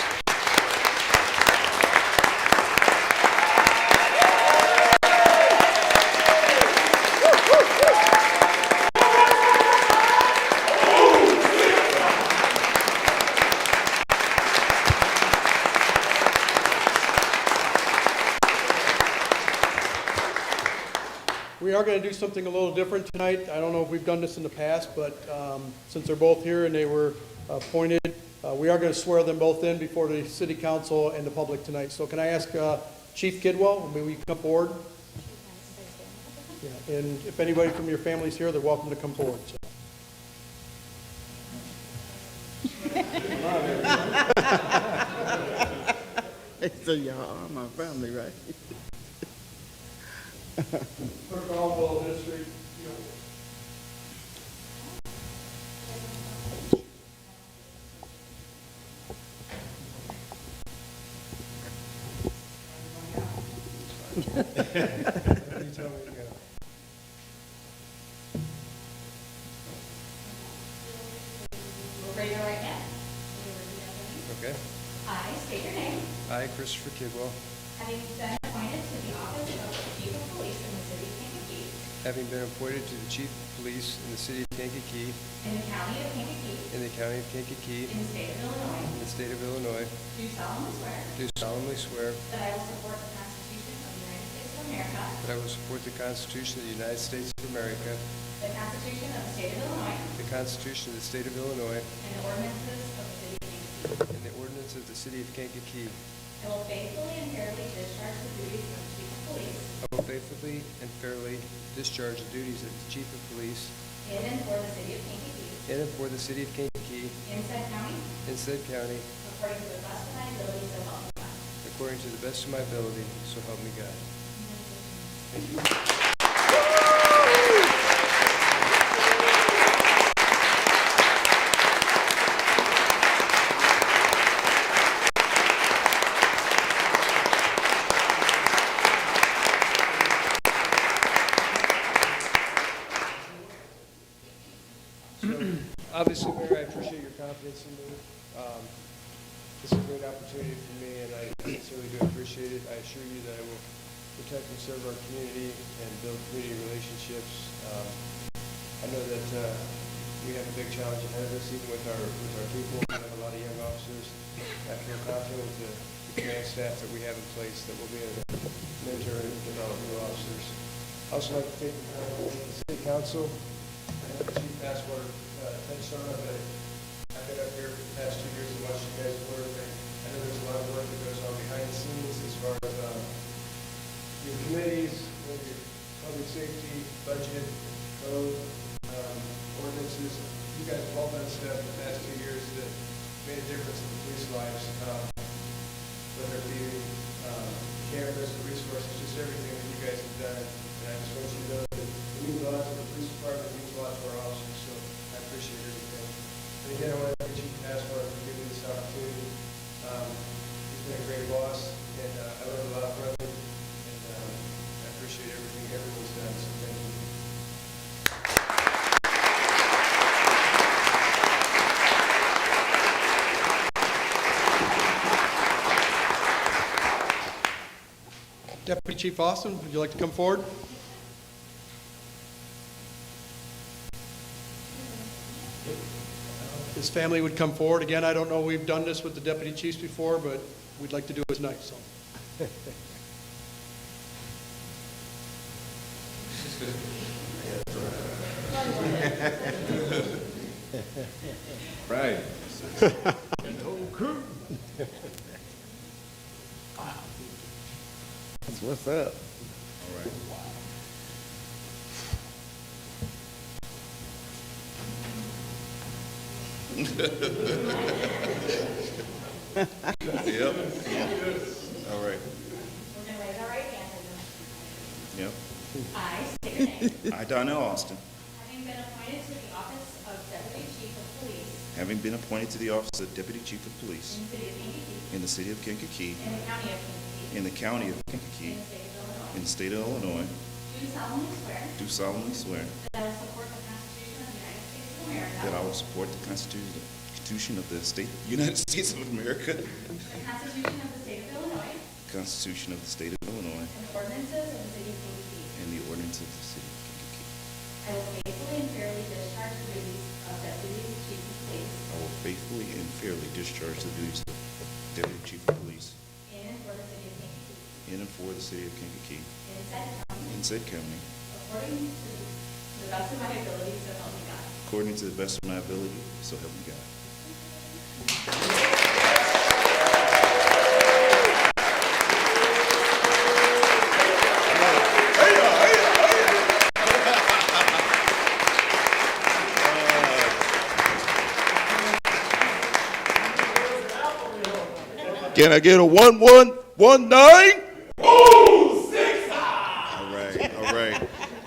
We are going to do something a little different tonight. I don't know if we've done this in the past, but since they're both here and they were appointed, we are going to swear them both in before the city council and the public tonight. So can I ask Chief Kidwell, may we come forward? Yeah, and if anybody from your family's here, they're welcome to come forward. So. So y'all are my family, right? Clerk Caldwell District. Raise your right hand. Okay. I state your name. I, Christopher Kidwell, Having been appointed to the office of Chief of Police in the city of Kankakee, having been appointed to the Chief of Police in the City of Kankakee, in the county of Kankakee, in the County of Kankakee, in the state of Illinois, in the State of Illinois, do solemnly swear do solemnly swear that I will support the Constitution of the United States of America, that I will support the Constitution of the United States of America, the Constitution of the state of Illinois, the Constitution of the State of Illinois, and the ordinances of the city of Kankakee. and the ordinance of the City of Kankakee. I will faithfully and fairly discharge the duties of Chief of Police I will faithfully and fairly discharge the duties of the Chief of Police in and for the city of Kankakee, in and for the City of Kankakee, in said county, in said county, according to the best of my ability, so help me God. according to the best of my ability, so help me God. Thank you. Obviously, Mayor, I appreciate your confidence in me. This is a great opportunity for me, and I sincerely do appreciate it. I assure you that I will protect and serve our community and build community relationships. I know that we have a big challenge ahead of us, even with our people. We have a lot of young officers. I feel confident with the command staff that we have in place that we'll be able to mentor and develop new officers. I also like to thank the City Council and Chief Passwater. Touched on it, but I've been up here for the past 2 years and watched you guys work. I know there's a lot of work that goes on behind the scenes as far as your committees, your public safety, budget, code, ordinances. You guys have all done stuff in the past 2 years that made a difference in the police lives, whether it be cameras, the resources, just everything that you guys have done. And I just want you to know that it means a lot to the police department, it means a lot to our officers. So I appreciate everything. And again, I want to thank Chief Passwater for giving me this opportunity. He's been a great boss, and I learned a lot from him, and I appreciate everything everyone's done, so thank you. Deputy Chief Austin, would you like to come forward? His family would come forward. Again, I don't know, we've done this with the deputy chiefs before, but we'd like to do it tonight, so. Right. That's what's up. All right. Yep. All right. We're going to raise our right hand. Yep. I state your name. I, Donnell Austin, Having been appointed to the office of Deputy Chief of Police having been appointed to the office of Deputy Chief of Police in the city of Kankakee, in the city of Kankakee, in the county of Kankakee, in the county of Kankakee, in the state of Illinois, in the state of Illinois, do solemnly swear do solemnly swear that I will support the Constitution of the United States of America, that I will support the Constitution of the United States of America, the Constitution of the state of Illinois, the Constitution of the state of Illinois, and the ordinances of the city of Kankakee. and the ordinance of the city of Kankakee. I will faithfully and fairly discharge the duties of Deputy Chief of Police I will faithfully and fairly discharge the duties of Deputy Chief of Police in and for the city of Kankakee, in and for the city of Kankakee, in said county, in said county, according to the best of my ability, so help me God. according to the best of my ability, so help me God. Can I get a 1119?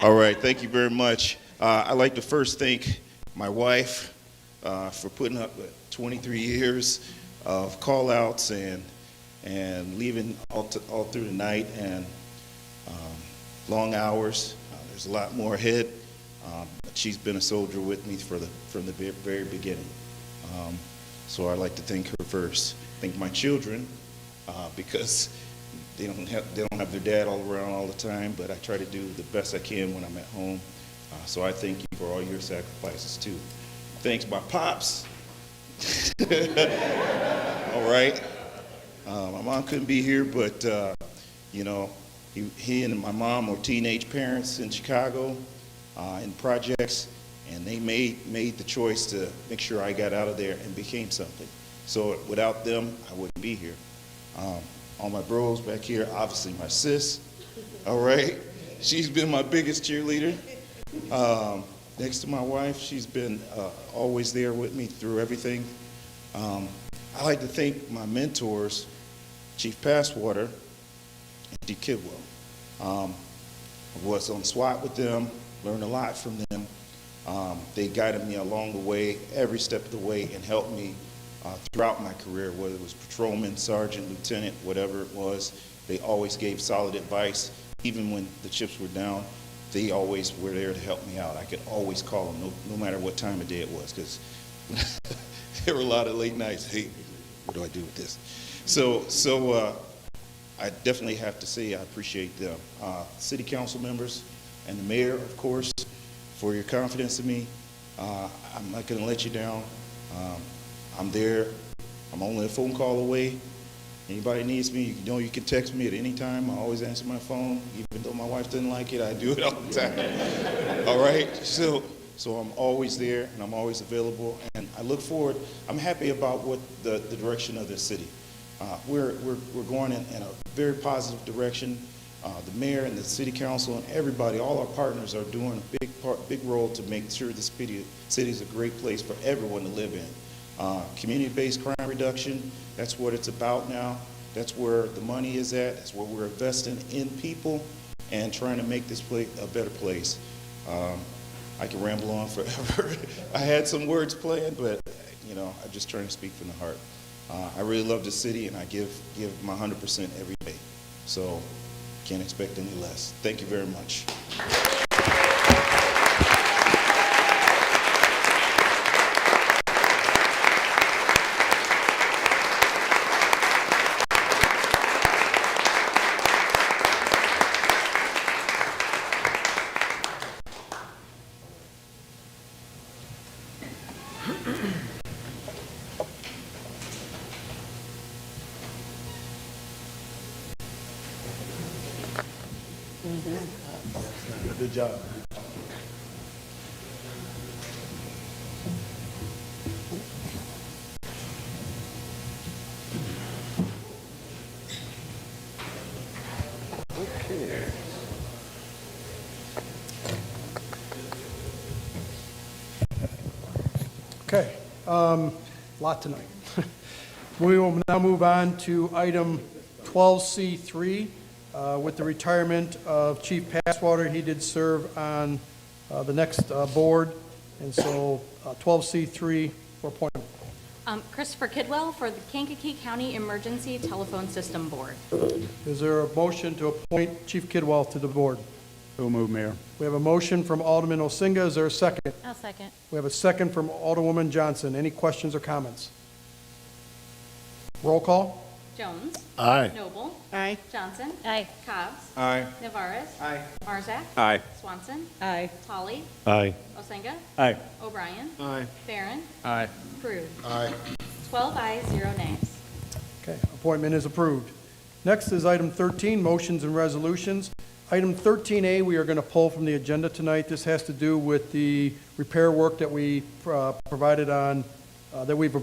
All right. Thank you very much. I'd like to first thank my wife for putting up with 23 years of call-outs and leaving all through the night and long hours. There's a lot more ahead. But she's been a soldier with me from the very beginning. So I'd like to thank her first. Thank my children because they don't have their dad all around all the time, but I try to do the best I can when I'm at home. So I thank you for all your sacrifices too. Thanks my pops. All right. My mom couldn't be here, but he and my mom were teenage parents in Chicago in projects, and they made the choice to make sure I got out of there and became something. So without them, I wouldn't be here. All my bros back here, obviously my sis, all right? She's been my biggest cheerleader. Next to my wife, she's been always there with me through everything. I like to thank my mentors, Chief Passwater and Chief Kidwell. I was on SWAT with them, learned a lot from them. They guided me along the way, every step of the way, and helped me throughout my career, whether it was patrolman, sergeant, lieutenant, whatever it was. They always gave solid advice. Even when the chips were down, they always were there to help me out. I could always call them, no matter what time of day it was, because there were a lot of late nights. Hey, what do I do with this? So I definitely have to say I appreciate them. City council members and the mayor, of course, for your confidence in me. I'm not going to let you down. I'm there. I'm only a phone call away. Anybody needs me, you can text me at any time. I always answer my phone. Even though my wife doesn't like it, I do it all the time. All right? So I'm always there, and I'm always available. And I look forward. I'm happy about what the direction of this city. We're going in a very positive direction. The mayor and the city council and everybody, all our partners are doing a big role to make sure this city is a great place for everyone to live in. Community-based crime reduction, that's what it's about now. That's where the money is at. That's where we're investing in people and trying to make this place a better place. I can ramble on forever. I had some words planned, but I'm just trying to speak from the heart. I really love the city, and I give my 100% every day. So can't expect any less. Thank you very much. Good job. Okay, lot tonight. We will now move on to item 12C3 with the retirement of Chief Passwater. He did serve on the next board, and so 12C3 for appointment. Christopher Kidwell for the Kankakee County Emergency Telephone System Board. Is there a motion to appoint Chief Kidwell to the board? So move, Mayor. We have a motion from Alderman Osinga. Is there a second? I'll second. We have a second from Alderwoman Johnson. Any questions or comments? Roll call. Jones. Aye. Noble. Aye. Johnson. Aye. Cobbs. Aye. Navarez. Aye. Marzak. Aye. Swanson. Aye. Holly. Aye. Osenga. Aye. O'Brien. Aye. Barron. Aye. Prue. Aye. 12 ayes, 0 nays. Okay, appointment is approved. Next is item 13, motions and resolutions. Item 13A, we are going to pull from the agenda tonight. This has to do with the repair work that we provided on, that we've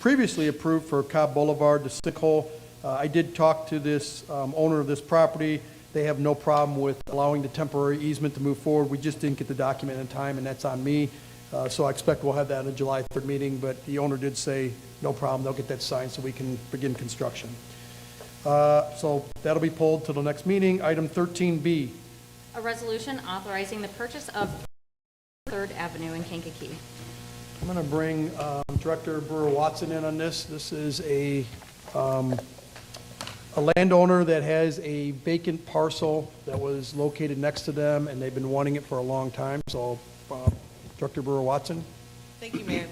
previously approved for Cobb Boulevard, the sinkhole. I did talk to this owner of this property. They have no problem with allowing the temporary easement to move forward. We just didn't get the document in time, and that's on me. So I expect we'll have that in the July 3rd meeting, but the owner did say, no problem, they'll get that signed so we can begin construction. So that'll be pulled to the next meeting. Item 13B. A resolution authorizing the purchase of 3rd Avenue in Kankakee. I'm going to bring Director Brewer-Watson in on this. This is a landowner that has a vacant parcel that was located next to them, and they've been wanting it for a long time. So, Director Brewer-Watson. Thank you, Mayor.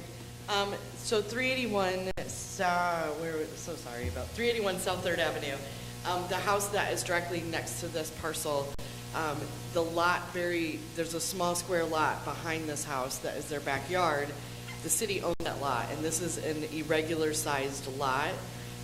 So 381, so sorry about 381 South 3rd Avenue. The house that is directly next to this parcel, the lot there's a small square lot behind this house that is their backyard. The city owns that lot, and this is an irregular sized lot.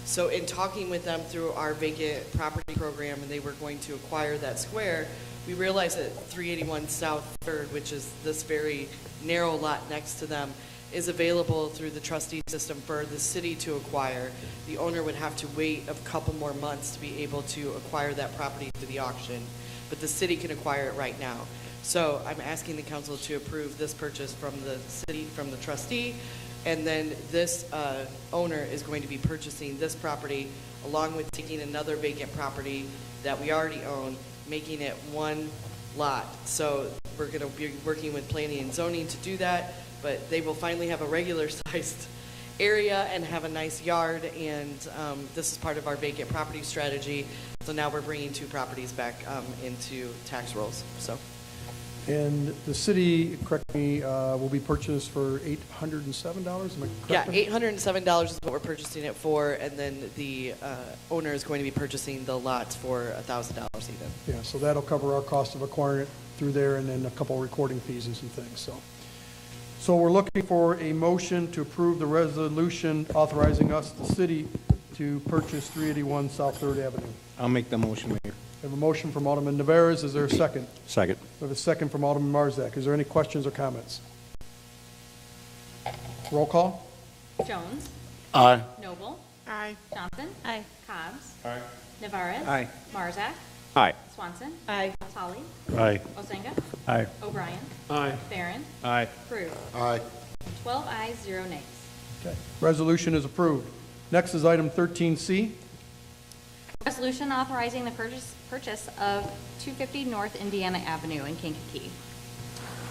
So in talking with them through our vacant property program, and they were going to acquire that square, we realized that 381 South 3rd, which is this very narrow lot next to them, is available through the trustee system for the city to acquire. The owner would have to wait a couple more months to be able to acquire that property through the auction, but the city can acquire it right now. So I'm asking the council to approve this purchase from the city, from the trustee, and then this owner is going to be purchasing this property along with taking another vacant property that we already own, making it one lot. So we're going to be working with planning and zoning to do that, but they will finally have a regular sized area and have a nice yard, and this is part of our vacant property strategy. So now we're bringing 2 properties back into tax rolls. So. And the city, correct me, will be purchased for $807, am I correct? Yeah, $807 is what we're purchasing it for, and then the owner is going to be purchasing the lots for $1,000 even. Yeah, so that'll cover our cost of acquiring it through there, and then a couple recording fees and some things, So we're looking for a motion to approve the resolution authorizing us, the city, to purchase 381 South 3rd Avenue. I'll make the motion, Mayor. We have a motion from Alderman Navarez. Is there a second? Second. We have a second from Alderman Marzak. Is there any questions or comments? Roll call. Jones. Aye. Noble. Aye. Johnson. Aye. Cobbs. Aye. Navarez. Aye. Marzak. Aye. Swanson. Aye. Tully. Aye. Osenga. Aye. O'Brien. Aye. Barron. Aye. Crew. Aye. 12 ayes, 0 nays. Okay. Resolution is approved. Next is item 13C. Resolution authorizing the purchase of 250 North Indiana Avenue in Kankakee.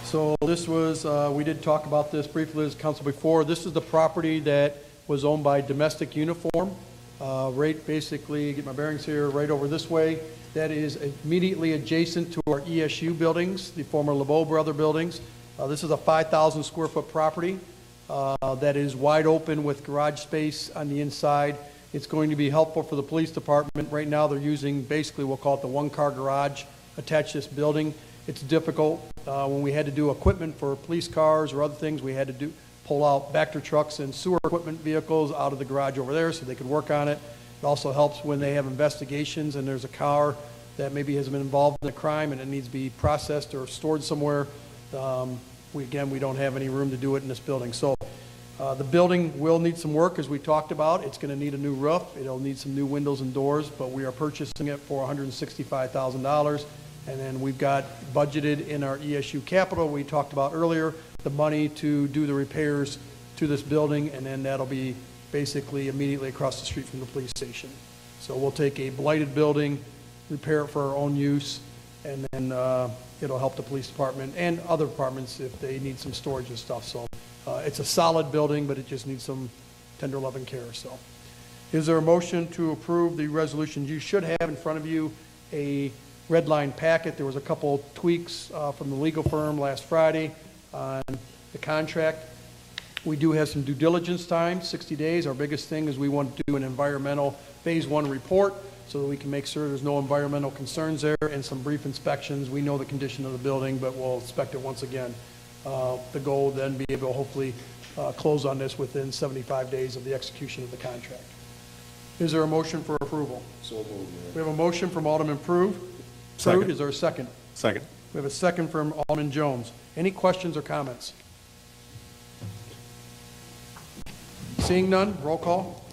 So this was, we did talk about this briefly as council before. This is the property that was owned by Domestic Uniform, right basically, get my bearings here, right over this way. That is immediately adjacent to our ESU buildings, the former LeBeau Brother buildings. This is a 5,000 square foot property that is wide open with garage space on the inside. It's going to be helpful for the police department. Right now they're using basically, we'll call it the one-car garage attached to this building. It's difficult. When we had to do equipment for police cars or other things, we had to pull out Vector trucks and sewer equipment vehicles out of the garage over there so they could work on it. It also helps when they have investigations and there's a car that maybe has been involved in a crime and it needs to be processed or stored somewhere. We don't have any room to do it in this building. So the building will need some work, as we talked about. It's going to need a new roof. It'll need some new windows and doors, but we are purchasing it for $165,000. And then we've got budgeted in our ESU capital, we talked about earlier, the money to do the repairs to this building, and then that'll be basically immediately across the street from the police station. So we'll take a blighted building, repair it for our own use, and then it'll help the police department and other departments if they need some storage and stuff. So it's a solid building, but it just needs some tender love and care. So is there a motion to approve the resolution? You should have in front of you a red line packet. There was a couple tweaks from the legal firm last Friday on the contract. We do have some due diligence time, 60 days. Our biggest thing is we want to do an environmental phase 1 report so that we can make sure there's no environmental concerns there, and some brief inspections. We know the condition of the building, but we'll inspect it once again. The goal will then be able to hopefully close on this within 75 days of the execution of the contract. Is there a motion for approval? So moved, Mayor. We have a motion from Alderman Prue. Approved. Is there a second? Second. We have a second from Alderman Jones. Any questions or comments? Seeing none, roll call.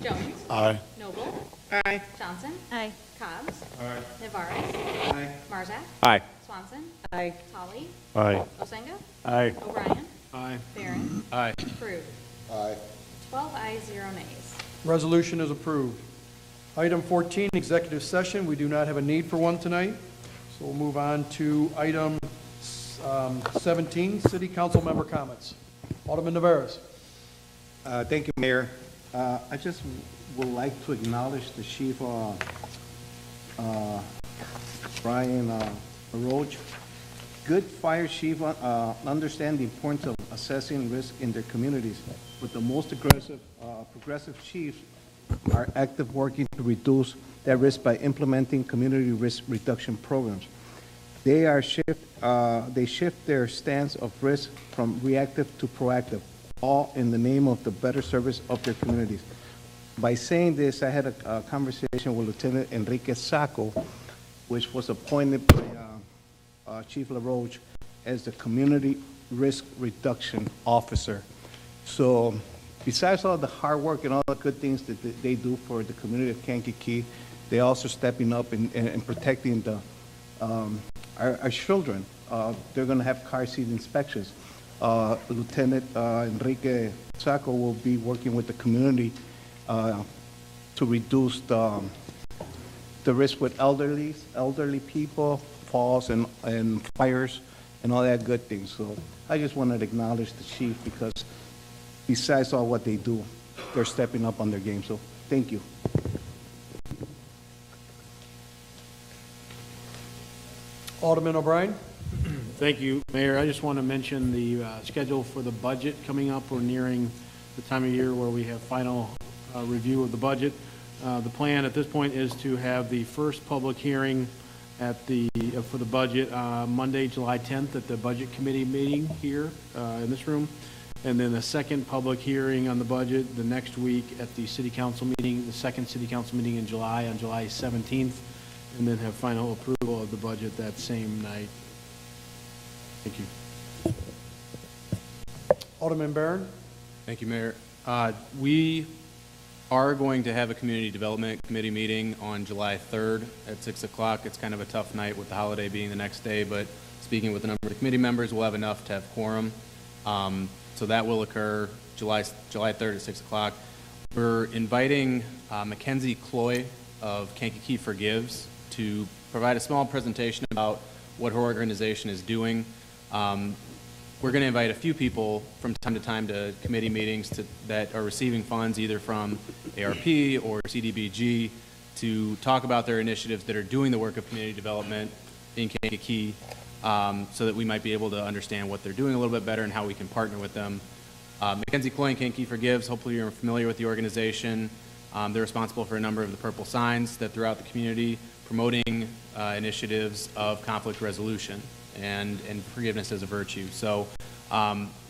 Jones. Aye. Noble. Aye. Johnson. Aye. Cobb's. Aye. Navarez. Aye. Marzak. Aye. Swanson. Aye. Tully. Aye. Osenga. Aye. O'Brien. Aye. Barron. Aye. Approved. Aye. 12 ayes, 0 nays. Resolution is approved. Item 14, executive session. We do not have a need for one tonight. So we'll move on to item 17, city council member comments. Alderman Navarez. Thank you, Mayor. I just would like to acknowledge the Chief, Brian Roach. Good fire chief understand the importance of assessing risk in their communities, but the most aggressive, progressive chiefs are active working to reduce that risk by implementing community risk reduction programs. They shift their stance of risk from reactive to proactive, all in the name of the better service of their communities. By saying this, I had a conversation with Lieutenant Enrique Sacco, which was appointed by Chief LaRoche as the Community Risk Reduction Officer. So besides all the hard work and all the good things that they do for the community of Kankakee, they also stepping up and protecting our children. They're going to have car seat inspections. Lieutenant Enrique Sacco will be working with the community to reduce the risk with elderly people, falls and fires and all that good things. So I just wanted to acknowledge the chief because besides all what they do, they're stepping up on their game. So thank you. Alderman O'Brien. Thank you, Mayor. I just want to mention the schedule for the budget coming up. We're nearing the time of year where we have final review of the budget. The plan at this point is to have the first public hearing for the budget Monday, July 10th at the Budget Committee meeting here in this room, and then the second public hearing on the budget the next week at the City Council meeting, the second City Council meeting in July on July 17th, and then have final approval of the budget that same night. Thank you. Alderman Barron. Thank you, Mayor. We are going to have a Community Development Committee meeting on July 3rd at 6 o'clock. It's kind of a tough night with the holiday being the next day, but speaking with a number of committee members, we'll have enough to have quorum. So that will occur July 3rd at 6 o'clock. We're inviting Mackenzie Cloy of Kankakee Forgives to provide a small presentation about what her organization is doing. We're going to invite a few people from time to time to committee meetings that are receiving funds either from ARP or CDBG to talk about their initiatives that are doing the work of community development in Kankakee, so that we might be able to understand what they're doing a little bit better and how we can partner with them. Mackenzie Cloy and Kankakee Forgives, hopefully you're familiar with the organization. They're responsible for a number of the purple signs that throughout the community promoting initiatives of conflict resolution and forgiveness as a virtue. So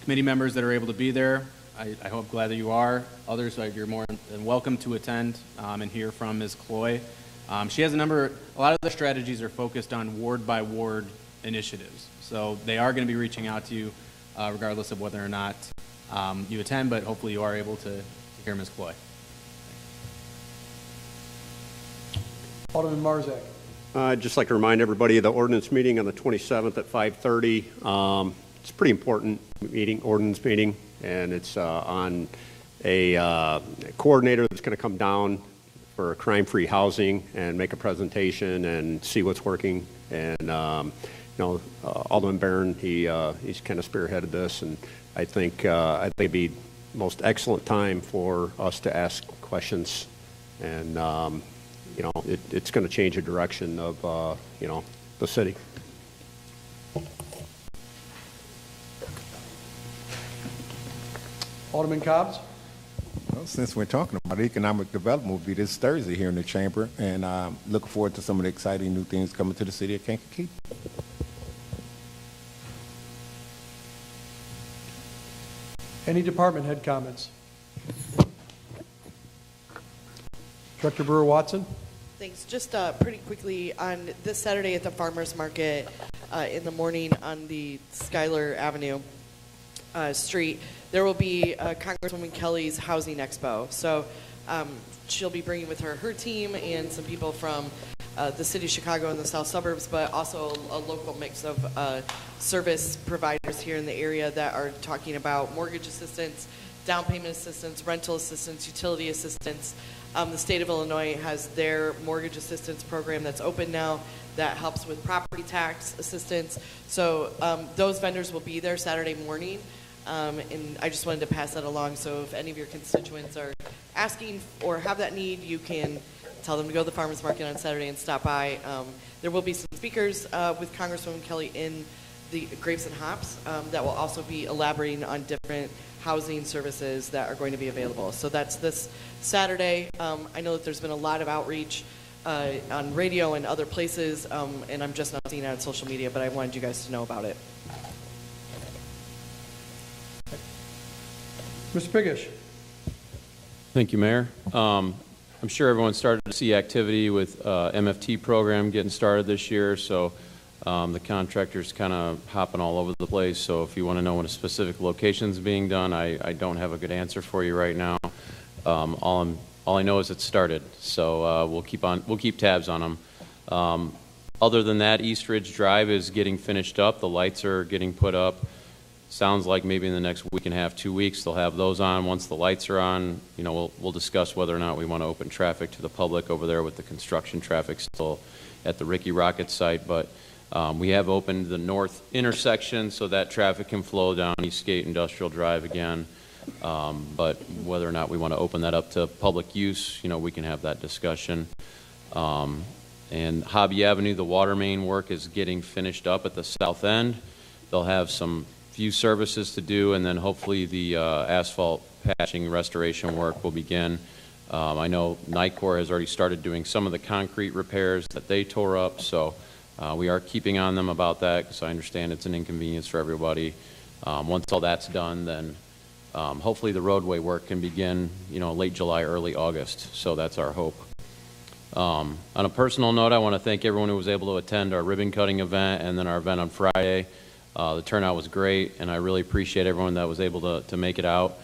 committee members that are able to be there, I hope glad that you are. Others, you're more than welcome to attend and hear from Ms. Cloy. She has a lot of the strategies are focused on ward by ward initiatives. So they are going to be reaching out to you regardless of whether or not you attend, but hopefully you are able to hear Ms. Cloy. Alderman Marzak. I'd just like to remind everybody of the ordinance meeting on the 27th at 5:30. It's a pretty important meeting, ordinance meeting, and it's on a coordinator that's going to come down for crime-free housing and make a presentation and see what's working. And Alderman Barron, he's kind of spearheaded this, and I think it'd be the most excellent time for us to ask questions, and it's going to change the direction of the city. Alderman Cobbs. Well, since we're talking about economic development, will be this Thursday here in the chamber, and looking forward to some of the exciting new things coming to the city of Kankakee. Any department head comments? Director Brewer-Watson. Thanks. Just pretty quickly, on this Saturday at the Farmers Market in the morning on the Schuyler Avenue street, there will be Congresswoman Kelly's Housing Expo. So she'll be bringing with her her team and some people from the city of Chicago and the south suburbs, but also a local mix of service providers here in the area that are talking about mortgage assistance, down payment assistance, rental assistance, utility assistance. The state of Illinois has their mortgage assistance program that's open now that helps with property tax assistance. So those vendors will be there Saturday morning. And I just wanted to pass that along. So if any of your constituents are asking or have that need, you can tell them to go to the farmers market on Saturday and stop by. There will be some speakers with Congresswoman Kelly in the Grapes and Hops that will also be elaborating on different housing services that are going to be available. So that's this Saturday. I know that there's been a lot of outreach on radio and other places, and I'm just not seeing it on social media, but I wanted you guys to know about it. Mr. Pigish. Thank you, Mayor. I'm sure everyone started to see activity with MFT program getting started this year, so the contractor's kind of hopping all over the place. So if you want to know when a specific location is being done, I don't have a good answer for you right now. All I know is it started, so we'll keep tabs on them. Other than that, East Ridge Drive is getting finished up. The lights are getting put up. Sounds like maybe in the next week and a half, 2 weeks, they'll have those on. Once the lights are on, you know, we'll discuss whether or not we want to open traffic to the public over there with the construction traffic still at the Ricky Rocket site. But we have opened the north intersection so that traffic can flow down Eastgate Industrial Drive again. But whether or not we want to open that up to public use, you know, we can have that discussion. And Hobby Avenue, the water main work is getting finished up at the south end. They'll have some few services to do, and then hopefully the asphalt patching restoration work will begin. I know NICOR has already started doing some of the concrete repairs that they tore up, so we are keeping on them about that because I understand it's an inconvenience for everybody. Once all that's done, then hopefully the roadway work can begin, you know, late July, early August, so that's our hope. On a personal note, I want to thank everyone who was able to attend our ribbon cutting event and then our event on Friday. The turnout was great, and I really appreciate everyone that was able to make it out.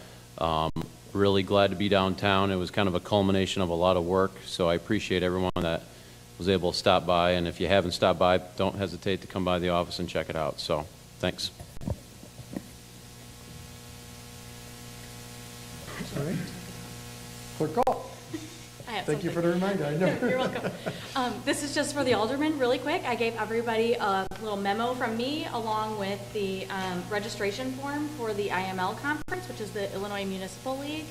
Really glad to be downtown. It was kind of a culmination of a lot of work, so I appreciate everyone that was able to stop by. And if you haven't stopped by, don't hesitate to come by the office and check it out. So, thanks. All right. Clerk call. Thank you for the reminder. I know. You're welcome. This is just for the aldermen, really quick. I gave everybody a little memo from me along with the registration form for the IML conference, which is the Illinois Municipal League.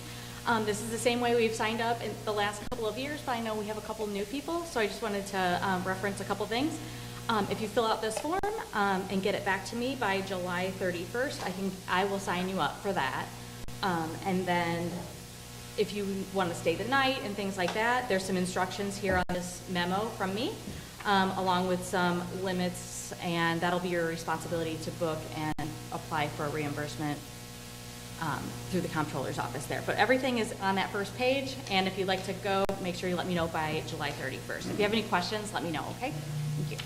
This is the same way we've signed up in the last couple of years, but I know we have a couple new people, so I just wanted to reference a couple things. If you fill out this form and get it back to me by July 31st, I will sign you up for that. And then if you want to stay the night and things like that, there's some instructions here on this memo from me, along with some limits, and that'll be your responsibility to book and apply for a reimbursement through the comptroller's office there. But everything is on that first page, and if you'd like to go, make sure you let me know by July 31st. If you have any questions, let me know, okay? Thank you.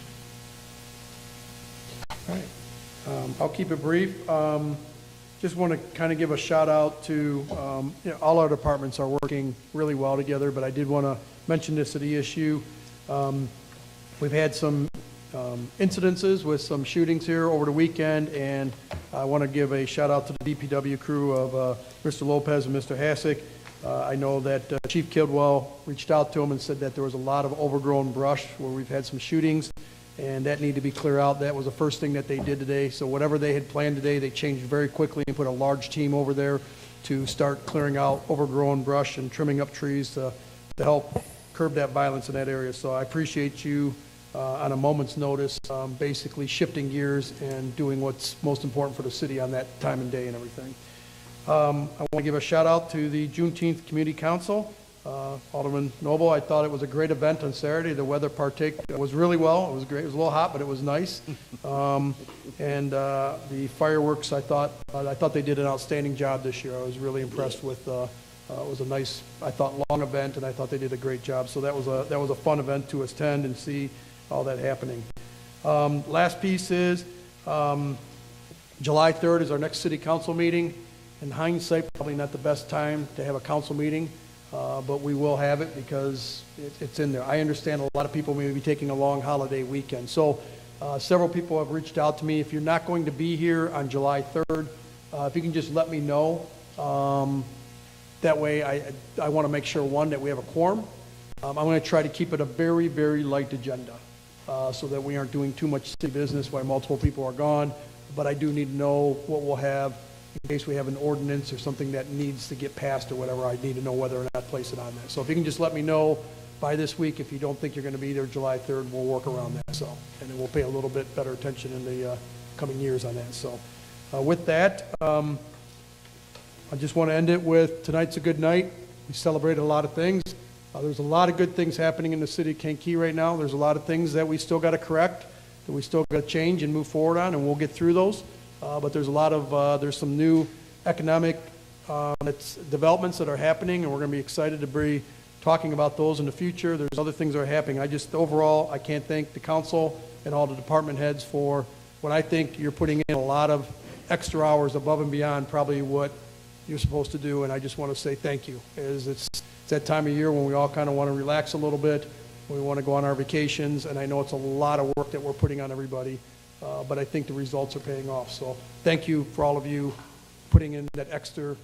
All right. I'll keep it brief. Just want to kind of give a shout out to, you know, all our departments are working really well together, but I did want to mention this city issue. We've had some incidences with some shootings here over the weekend, and I want to give a shout out to the DPW crew of Mr. Lopez and Mr. Hassick. I know that Chief Kidwell reached out to him and said that there was a lot of overgrown brush where we've had some shootings, and that needed to be cleared out. That was the first thing that they did today. So whatever they had planned today, they changed very quickly and put a large team over there to start clearing out overgrown brush and trimming up trees to help curb that violence in that area. So I appreciate you on a moment's notice, basically shifting gears and doing what's most important for the city on that time and day and everything. I want to give a shout out to the Juneteenth Community Council. Alderman Noble, I thought it was a great event on Saturday. The weather was really well. It was great. It was a little hot, but it was nice. And the fireworks, I thought they did an outstanding job this year. I was really impressed with It was a nice, I thought, long event, and I thought they did a great job. So that was a fun event to attend and see all that happening. Last piece is July 3rd is our next city council meeting. In hindsight, probably not the best time to have a council meeting, but we will have it because it's in there. I understand a lot of people may be taking a long holiday weekend. So several people have reached out to me. If you're not going to be here on July 3rd, if you can just let me know. That way, I want to make sure, one, that we have a quorum. I'm going to try to keep it a very, very light agenda so that we aren't doing too much city business while multiple people are gone. But I do need to know what we'll have in case we have an ordinance or something that needs to get passed or whatever. I need to know whether or not to place it on there. So if you can just let me know by this week, if you don't think you're going to be there July 3rd, we'll work around that. So, and then we'll pay a little bit better attention in the coming years on that. So with that, I just want to end it with tonight's a good night. We celebrated a lot of things. There's a lot of good things happening in the city of Kankakee right now. There's a lot of things that we still got to correct, that we still got to change and move forward on, and we'll get through those. But there's a lot of, there's some new economic developments that are happening, and we're going to be excited to be talking about those in the future. There's other things that are happening. Overall, I can't thank the council and all the department heads for what I think you're putting in a lot of extra hours above and beyond probably what you're supposed to do, and I just want to say thank you. It's that time of year when we all kind of want to relax a little bit, we want to go on our vacations, and I know it's a lot of work that we're putting on everybody, but I think the results are paying off. So thank you for all of you putting in that extra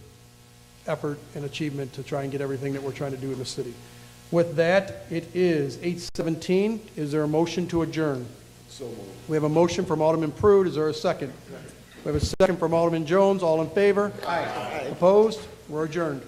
effort and achievement to try and get everything that we're trying to do in the city. With that, it is 8:17. Is there a motion to adjourn? So moved. We have a motion from Alderman Prude. Is there a second? We have a second from Alderman Jones. All in favor? Aye. Opposed? We're adjourned.